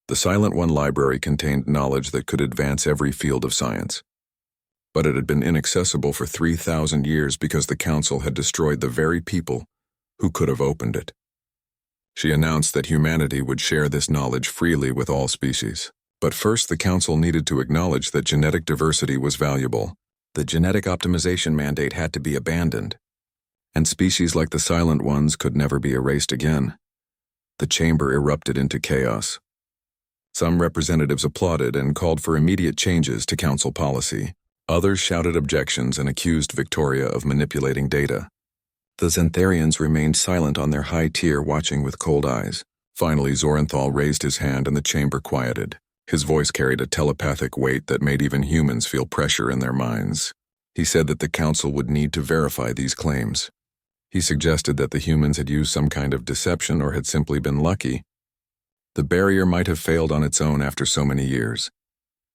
The Silent One library contained knowledge that could advance every field of science. But it had been inaccessible for 3,000 years because the council had destroyed the very people who could have opened it. She announced that humanity would share this knowledge freely with all species. But first, the council needed to acknowledge that genetic diversity was valuable. The genetic optimization mandate had to be abandoned, and species like the Silent Ones could never be erased again. The chamber erupted into chaos. Some representatives applauded and called for immediate changes to council policy. Others shouted objections and accused Victoria of manipulating data. The Xantharians remained silent on their high tier, watching with cold eyes. Finally, Zorenthal raised his hand and the chamber quieted. His voice carried a telepathic weight that made even humans feel pressure in their minds. He said that the council would need to verify these claims. He suggested that the humans had used some kind of deception or had simply been lucky. The barrier might have failed on its own after so many years.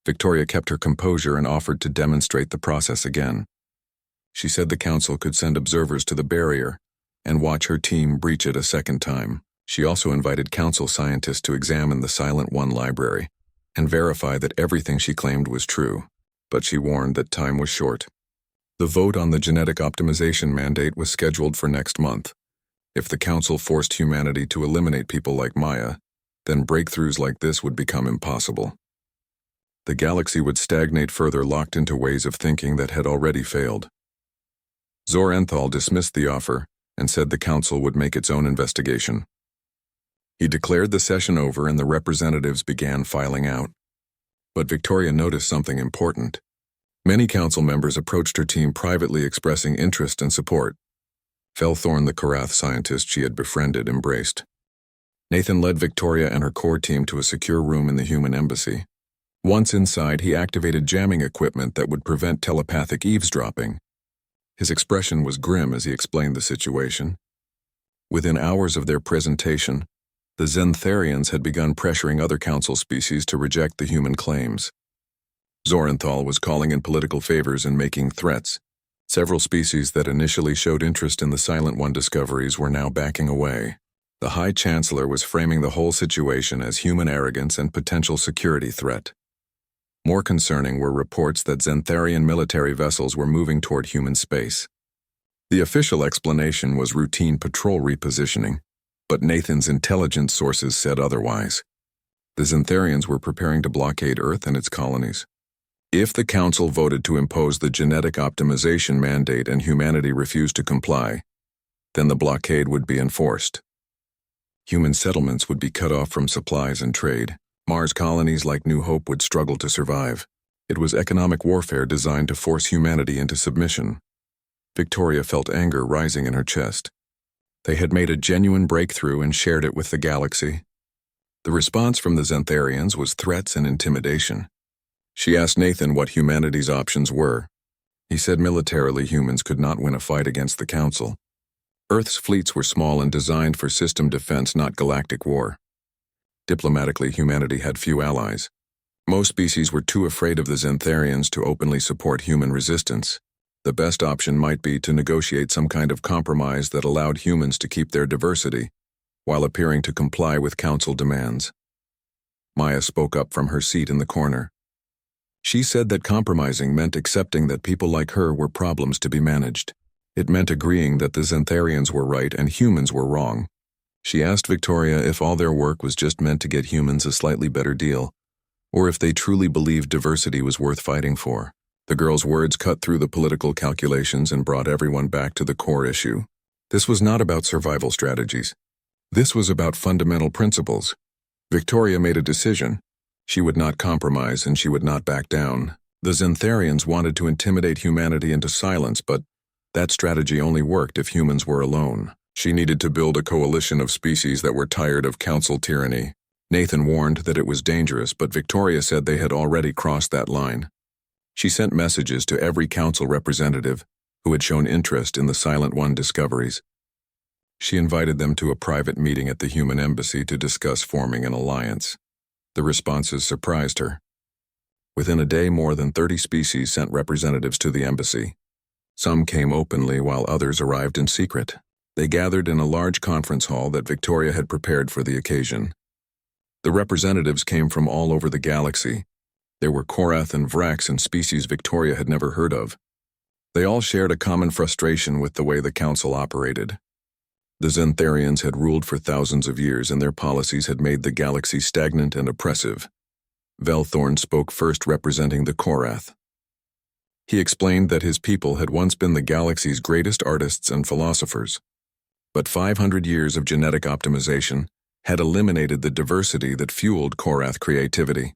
Victoria kept her composure and offered to demonstrate the process again. She said the council could send observers to the barrier and watch her team breach it a second time. She also invited council scientists to examine the Silent One library and verify that everything she claimed was true, but she warned that time was short. The vote on the genetic optimization mandate was scheduled for next month. If the council forced humanity to eliminate people like Maya, then breakthroughs like this would become impossible. The galaxy would stagnate further, locked into ways of thinking that had already failed. Zorenthal dismissed the offer and said the council would make its own investigation. He declared the session over and the representatives began filing out. But Victoria noticed something important. Many council members approached her team privately, expressing interest and support. Felthorn, the Karath scientist she had befriended, embraced. Nathan led Victoria and her core team to a secure room in the human embassy. Once inside, he activated jamming equipment that would prevent telepathic eavesdropping. His expression was grim as he explained the situation. Within hours of their presentation, the Xantharians had begun pressuring other council species to reject the human claims. Zorenthal was calling in political favors and making threats. Several species that initially showed interest in the Silent One discoveries were now backing away. The High Chancellor was framing the whole situation as human arrogance and potential security threat. More concerning were reports that Xantharian military vessels were moving toward human space. The official explanation was routine patrol repositioning, but Nathan's intelligence sources said otherwise. The Xantharians were preparing to blockade Earth and its colonies. If the council voted to impose the genetic optimization mandate and humanity refused to comply, then the blockade would be enforced. Human settlements would be cut off from supplies and trade. Mars colonies like New Hope would struggle to survive. It was economic warfare designed to force humanity into submission. Victoria felt anger rising in her chest. They had made a genuine breakthrough and shared it with the galaxy. The response from the Xantharians was threats and intimidation. She asked Nathan what humanity's options were. He said militarily humans could not win a fight against the Council. Earth's fleets were small and designed for system defense, not galactic war. Diplomatically, humanity had few allies. Most species were too afraid of the Xantharians to openly support human resistance. The best option might be to negotiate some kind of compromise that allowed humans to keep their diversity, while appearing to comply with Council demands. Maya spoke up from her seat in the corner. She said that compromising meant accepting that people like her were problems to be managed. It meant agreeing that the Xantharians were right and humans were wrong. She asked Victoria if all their work was just meant to get humans a slightly better deal, or if they truly believed diversity was worth fighting for. The girl's words cut through the political calculations and brought everyone back to the core issue. This was not about survival strategies. This was about fundamental principles. Victoria made a decision. She would not compromise and she would not back down. The Xantharians wanted to intimidate humanity into silence, but that strategy only worked if humans were alone. She needed to build a coalition of species that were tired of Council tyranny. Nathan warned that it was dangerous, but Victoria said they had already crossed that line. She sent messages to every Council representative who had shown interest in the Silent One discoveries. She invited them to a private meeting at the human embassy to discuss forming an alliance. The responses surprised her. Within a day, more than 30 species sent representatives to the embassy. Some came openly while others arrived in secret. They gathered in a large conference hall that Victoria had prepared for the occasion. The representatives came from all over the galaxy. There were Korath and Vrax and species Victoria had never heard of. They all shared a common frustration with the way the Council operated. The Xantharians had ruled for thousands of years and their policies had made the galaxy stagnant and oppressive. Velthorn spoke first, representing the Korath. He explained that his people had once been the galaxy's greatest artists and philosophers. But 500 years of genetic optimization had eliminated the diversity that fueled Korath creativity.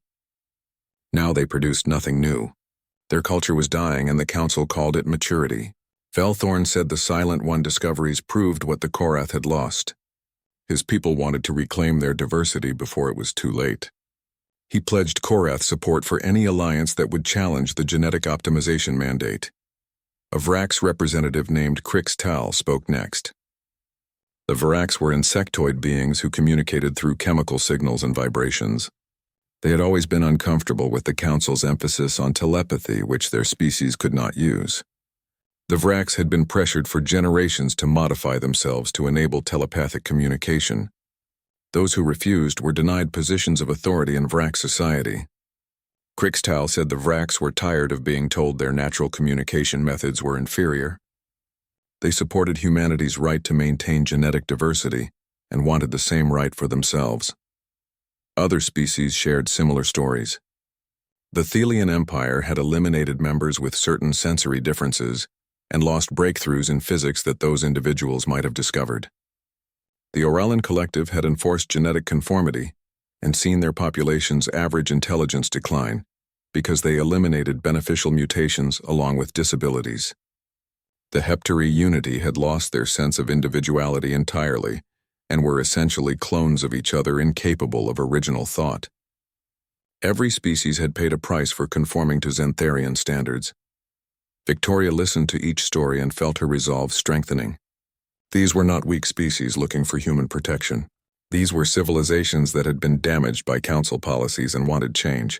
Now they produced nothing new. Their culture was dying and the Council called it maturity. Velthorn said the Silent One discoveries proved what the Korath had lost. His people wanted to reclaim their diversity before it was too late. He pledged Korath support for any alliance that would challenge the genetic optimization mandate. A Vrax representative named Crix Tal spoke next. The Vrax were insectoid beings who communicated through chemical signals and vibrations. They had always been uncomfortable with the Council's emphasis on telepathy, which their species could not use. The Vrax had been pressured for generations to modify themselves to enable telepathic communication. Those who refused were denied positions of authority in Vrax society. Crix Tal said the Vrax were tired of being told their natural communication methods were inferior. They supported humanity's right to maintain genetic diversity and wanted the same right for themselves. Other species shared similar stories. The Thelian Empire had eliminated members with certain sensory differences and lost breakthroughs in physics that those individuals might have discovered. The Oralan Collective had enforced genetic conformity and seen their population's average intelligence decline because they eliminated beneficial mutations along with disabilities. The Heptari Unity had lost their sense of individuality entirely and were essentially clones of each other incapable of original thought. Every species had paid a price for conforming to Xantharian standards. Victoria listened to each story and felt her resolve strengthening. These were not weak species looking for human protection. These were civilizations that had been damaged by Council policies and wanted change.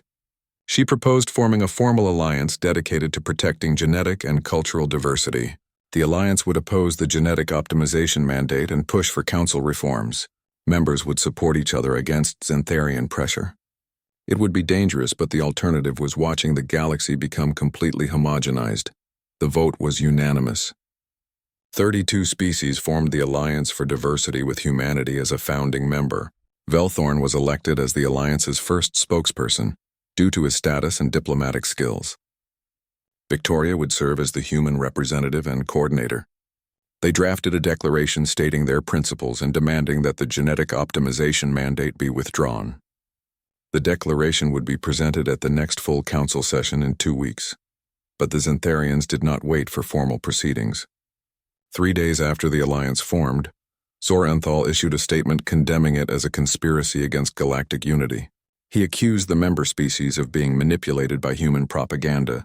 She proposed forming a formal alliance dedicated to protecting genetic and cultural diversity. The alliance would oppose the genetic optimization mandate and push for Council reforms. Members would support each other against Xantharian pressure. It would be dangerous, but the alternative was watching the galaxy become completely homogenized. The vote was unanimous. 32 species formed the Alliance for Diversity with Humanity as a founding member. Velthorn was elected as the alliance's first spokesperson. due to his status and diplomatic skills. Victoria would serve as the human representative and coordinator. They drafted a declaration stating their principles and demanding that the genetic optimization mandate be withdrawn. The declaration would be presented at the next full council session in 2 weeks. But the Xantharians did not wait for formal proceedings. 3 days after the alliance formed, Zor-Enthal issued a statement condemning it as a conspiracy against galactic unity. He accused the member species of being manipulated by human propaganda.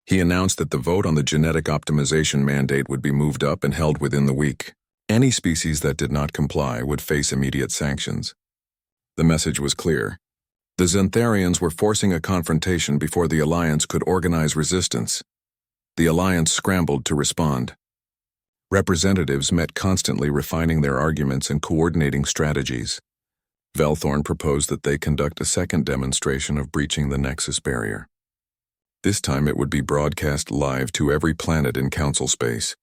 He announced that the vote on the genetic optimization mandate would be moved up and held within the week. Any species that did not comply would face immediate sanctions. The message was clear. The Xantharians were forcing a confrontation before the Alliance could organize resistance. The Alliance scrambled to respond. Representatives met constantly, refining their arguments and coordinating strategies. Velthorn proposed that they conduct a second demonstration of breaching the Nexus barrier. This time it would be broadcast live to every planet in Council space.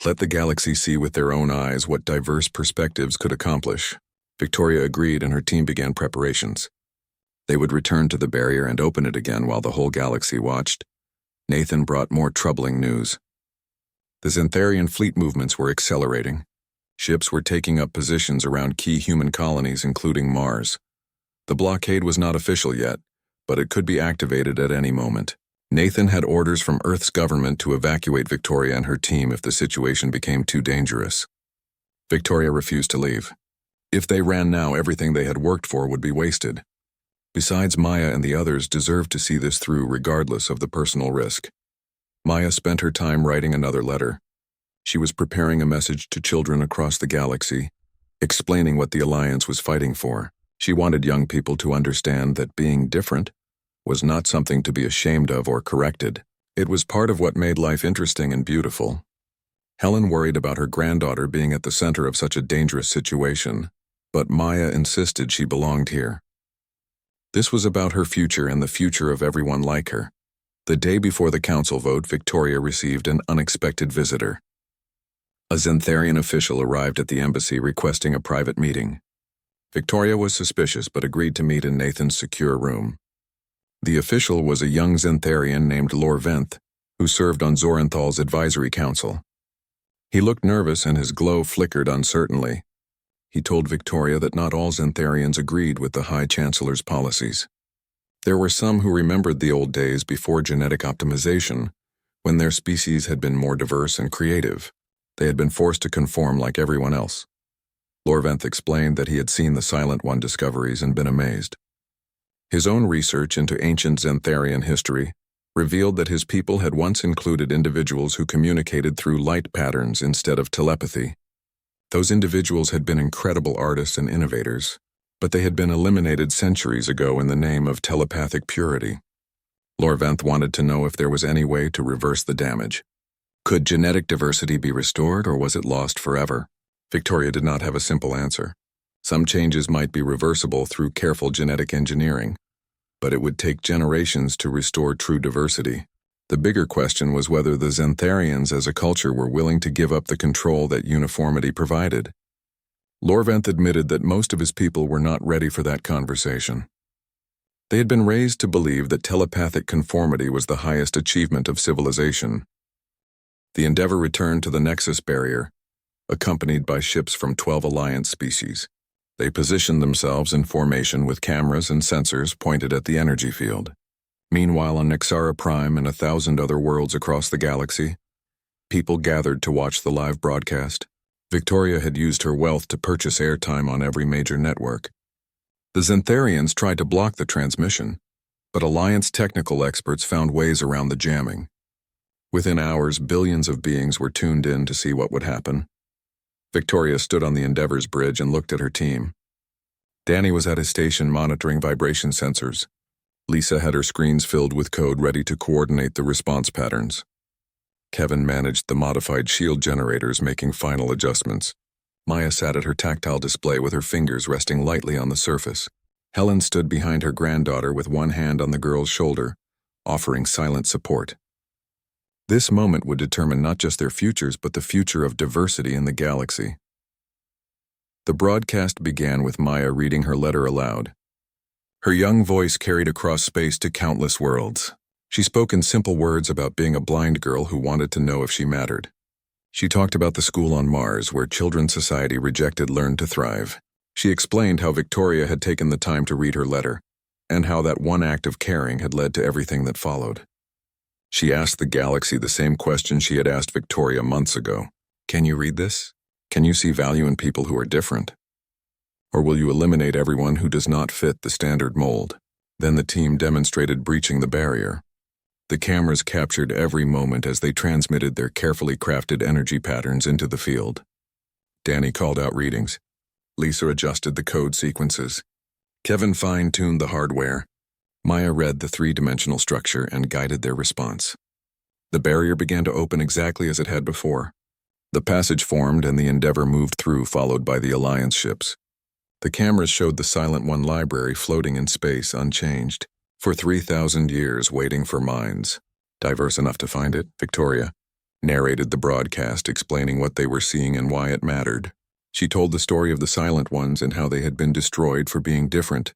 Let the galaxy see with their own eyes what diverse perspectives could accomplish. Victoria agreed and her team began preparations. They would return to the barrier and open it again while the whole galaxy watched. Nathan brought more troubling news. The Xantharian fleet movements were accelerating. Ships were taking up positions around key human colonies, including Mars. The blockade was not official yet, but it could be activated at any moment. Nathan had orders from Earth's government to evacuate Victoria and her team if the situation became too dangerous. Victoria refused to leave. If they ran now, everything they had worked for would be wasted. Besides, Maya and the others deserved to see this through regardless of the personal risk. Maya spent her time writing another letter. She was preparing a message to children across the galaxy, explaining what the Alliance was fighting for. She wanted young people to understand that being different was not something to be ashamed of or corrected. It was part of what made life interesting and beautiful. Helen worried about her granddaughter being at the center of such a dangerous situation, but Maya insisted she belonged here. This was about her future and the future of everyone like her. The day before the council vote, Victoria received an unexpected visitor. A Xantharian official arrived at the embassy requesting a private meeting. Victoria was suspicious but agreed to meet in Nathan's secure room. The official was a young Xantharian named Lorventh, who served on Zor-Enthal's advisory council. He looked nervous and his glow flickered uncertainly. He told Victoria that not all Xantharians agreed with the High Chancellor's policies. There were some who remembered the old days before genetic optimization, when their species had been more diverse and creative. They had been forced to conform like everyone else. Lorventh explained that he had seen the Silent One discoveries and been amazed. His own research into ancient Xantharian history revealed that his people had once included individuals who communicated through light patterns instead of telepathy. Those individuals had been incredible artists and innovators, but they had been eliminated centuries ago in the name of telepathic purity. Lorventh wanted to know if there was any way to reverse the damage. Could genetic diversity be restored, or was it lost forever? Victoria did not have a simple answer. Some changes might be reversible through careful genetic engineering, but it would take generations to restore true diversity. The bigger question was whether the Xantharians as a culture were willing to give up the control that uniformity provided. Lorventh admitted that most of his people were not ready for that conversation. They had been raised to believe that telepathic conformity was the highest achievement of civilization. The Endeavor returned to the Nexus barrier, accompanied by ships from 12 Alliance species. They positioned themselves in formation with cameras and sensors pointed at the energy field. Meanwhile, on Nexara Prime and 1,000 other worlds across the galaxy, people gathered to watch the live broadcast. Victoria had used her wealth to purchase airtime on every major network. The Xantharians tried to block the transmission, but Alliance technical experts found ways around the jamming. Within hours, billions of beings were tuned in to see what would happen. Victoria stood on the Endeavor's bridge and looked at her team. Danny was at his station monitoring vibration sensors. Lisa had her screens filled with code ready to coordinate the response patterns. Kevin managed the modified shield generators, making final adjustments. Maya sat at her tactile display with her fingers resting lightly on the surface. Helen stood behind her granddaughter with one hand on the girl's shoulder, offering silent support. This moment would determine not just their futures, but the future of diversity in the galaxy. The broadcast began with Maya reading her letter aloud. Her young voice carried across space to countless worlds. She spoke in simple words about being a blind girl who wanted to know if she mattered. She talked about the school on Mars where children's society rejected Learn to Thrive. She explained how Victoria had taken the time to read her letter, and how that one act of caring had led to everything that followed. She asked the galaxy the same question she had asked Victoria months ago. Can you read this? Can you see value in people who are different? Or will you eliminate everyone who does not fit the standard mold? Then the team demonstrated breaching the barrier. The cameras captured every moment as they transmitted their carefully crafted energy patterns into the field. Danny called out readings. Lisa adjusted the code sequences. Kevin fine-tuned the hardware. Maya read the three-dimensional structure and guided their response. The barrier began to open exactly as it had before. The passage formed and the Endeavor moved through, followed by the Alliance ships. The cameras showed the Silent One library floating in space unchanged, for 3,000 years waiting for minds. Diverse enough to find it, Victoria narrated the broadcast, explaining what they were seeing and why it mattered. She told the story of the Silent Ones and how they had been destroyed for being different.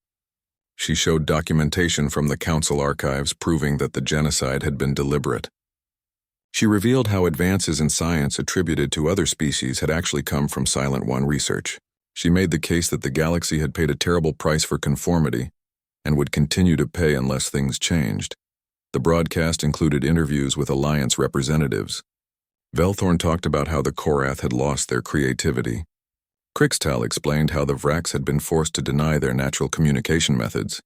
She showed documentation from the Council archives proving that the genocide had been deliberate. She revealed how advances in science attributed to other species had actually come from Silent One research. She made the case that the galaxy had paid a terrible price for conformity and would continue to pay unless things changed. The broadcast included interviews with Alliance representatives. Velthorn talked about how the Korath had lost their creativity. Crixtal explained how the Vrax had been forced to deny their natural communication methods.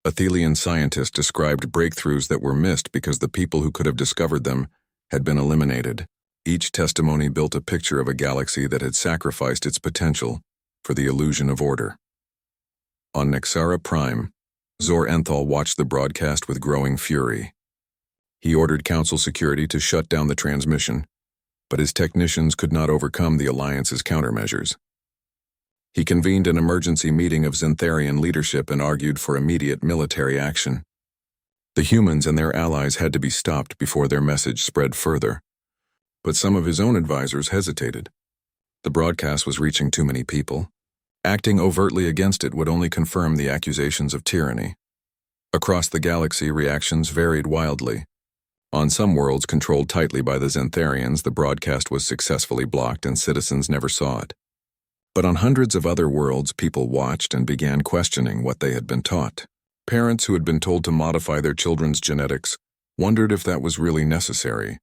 Athelian scientists described breakthroughs that were missed because the people who could have discovered them had been eliminated. Each testimony built a picture of a galaxy that had sacrificed its potential for the illusion of order. On Nexara Prime, Zor Enthal watched the broadcast with growing fury. He ordered Council security to shut down the transmission, but his technicians could not overcome the Alliance's countermeasures. He convened an emergency meeting of Xantharian leadership and argued for immediate military action. The humans and their allies had to be stopped before their message spread further, but some of his own advisors hesitated. The broadcast was reaching too many people. Acting overtly against it would only confirm the accusations of tyranny. Across the galaxy, reactions varied wildly. On some worlds controlled tightly by the Xantharians, the broadcast was successfully blocked and citizens never saw it. But on hundreds of other worlds, people watched and began questioning what they had been taught. Parents who had been told to modify their children's genetics wondered if that was really necessary.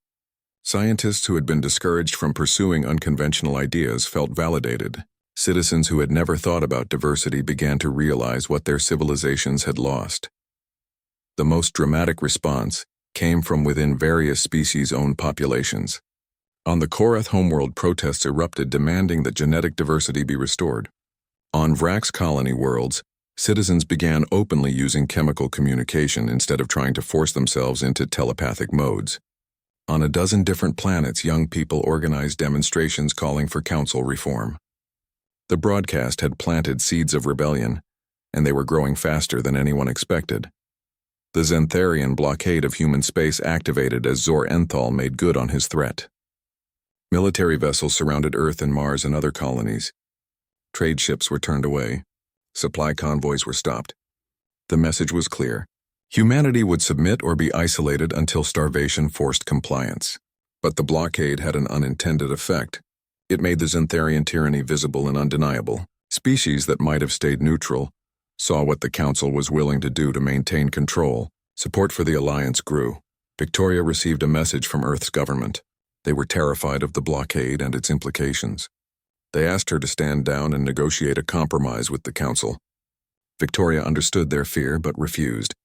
Scientists who had been discouraged from pursuing unconventional ideas felt validated. Citizens who had never thought about diversity began to realize what their civilizations had lost. The most dramatic response came from within various species-owned populations. On the Korath homeworld, protests erupted demanding that genetic diversity be restored. On Vrax colony worlds, citizens began openly using chemical communication instead of trying to force themselves into telepathic modes. On a dozen different planets, young people organized demonstrations calling for council reform. The broadcast had planted seeds of rebellion, and they were growing faster than anyone expected. The Xantharian blockade of human space activated as Zor Enthal made good on his threat. Military vessels surrounded Earth and Mars and other colonies. Trade ships were turned away. Supply convoys were stopped. The message was clear. Humanity would submit or be isolated until starvation forced compliance. But the blockade had an unintended effect. It made the Xantharian tyranny visible and undeniable. Species that might have stayed neutral saw what the Council was willing to do to maintain control. Support for the Alliance grew. Victoria received a message from Earth's government. They were terrified of the blockade and its implications. They asked her to stand down and negotiate a compromise with the Council. Victoria understood their fear but refused.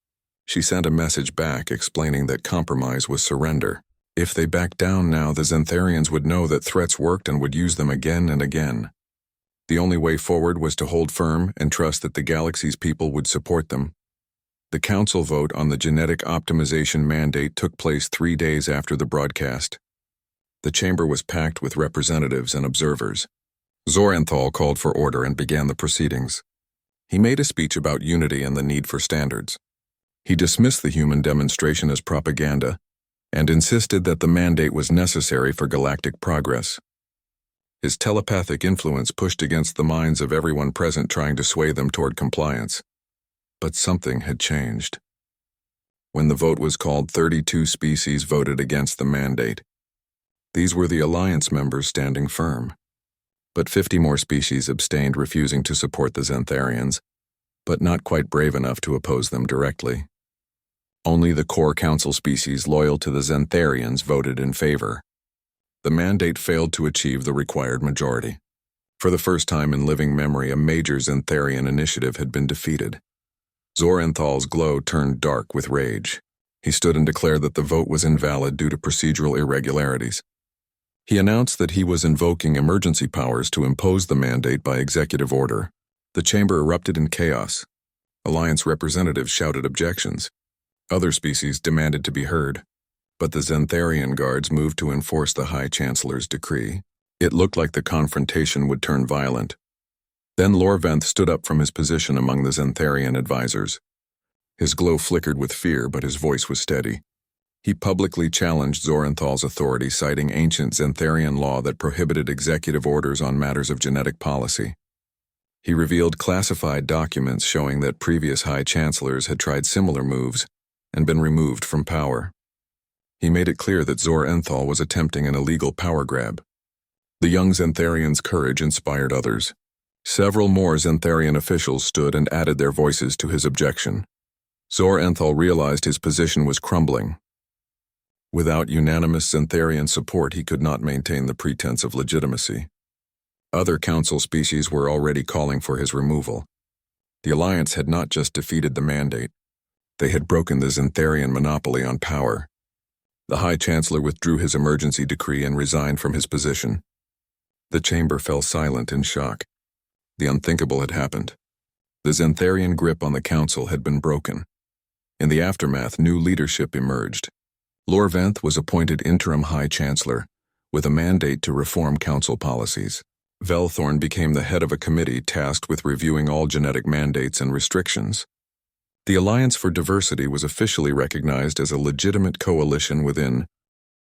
She sent a message back explaining that compromise was surrender. If they backed down now, the Xantharians would know that threats worked and would use them again and again. The only way forward was to hold firm and trust that the galaxy's people would support them. The Council vote on the genetic optimization mandate took place 3 days after the broadcast. The chamber was packed with representatives and observers. Zor Enthal called for order and began the proceedings. He made a speech about unity and the need for standards. He dismissed the human demonstration as propaganda and insisted that the mandate was necessary for galactic progress. His telepathic influence pushed against the minds of everyone present, trying to sway them toward compliance. But something had changed. When the vote was called, 32 species voted against the mandate. These were the Alliance members standing firm. But 50 more species abstained, refusing to support the Xantharians, but not quite brave enough to oppose them directly. Only the core council species loyal to the Xantharians voted in favor. The mandate failed to achieve the required majority. For the first time in living memory, a major Xantharian initiative had been defeated. Zorenthal's glow turned dark with rage. He stood and declared that the vote was invalid due to procedural irregularities. He announced that he was invoking emergency powers to impose the mandate by executive order. The chamber erupted in chaos. Alliance representatives shouted objections. Other species demanded to be heard. But the Xantharian guards moved to enforce the High Chancellor's decree. It looked like the confrontation would turn violent. Then Lorventh stood up from his position among the Xantharian advisors. His glow flickered with fear, but his voice was steady. He publicly challenged Zorenthal's authority, citing ancient Xantharian law that prohibited executive orders on matters of genetic policy. He revealed classified documents showing that previous High Chancellors had tried similar moves and been removed from power. He made it clear that Zorenthal was attempting an illegal power grab. The young Xantharian's courage inspired others. Several more Xantharian officials stood and added their voices to his objection. Zorenthal realized his position was crumbling. Without unanimous Xantharian support, he could not maintain the pretense of legitimacy. Other council species were already calling for his removal. The Alliance had not just defeated the mandate. They had broken the Xantharian monopoly on power. The High Chancellor withdrew his emergency decree and resigned from his position. The chamber fell silent in shock. The unthinkable had happened. The Xantharian grip on the council had been broken. In the aftermath, new leadership emerged. Lorventh was appointed interim High Chancellor, with a mandate to reform council policies. Velthorn became the head of a committee tasked with reviewing all genetic mandates and restrictions. The Alliance for Diversity was officially recognized as a legitimate coalition within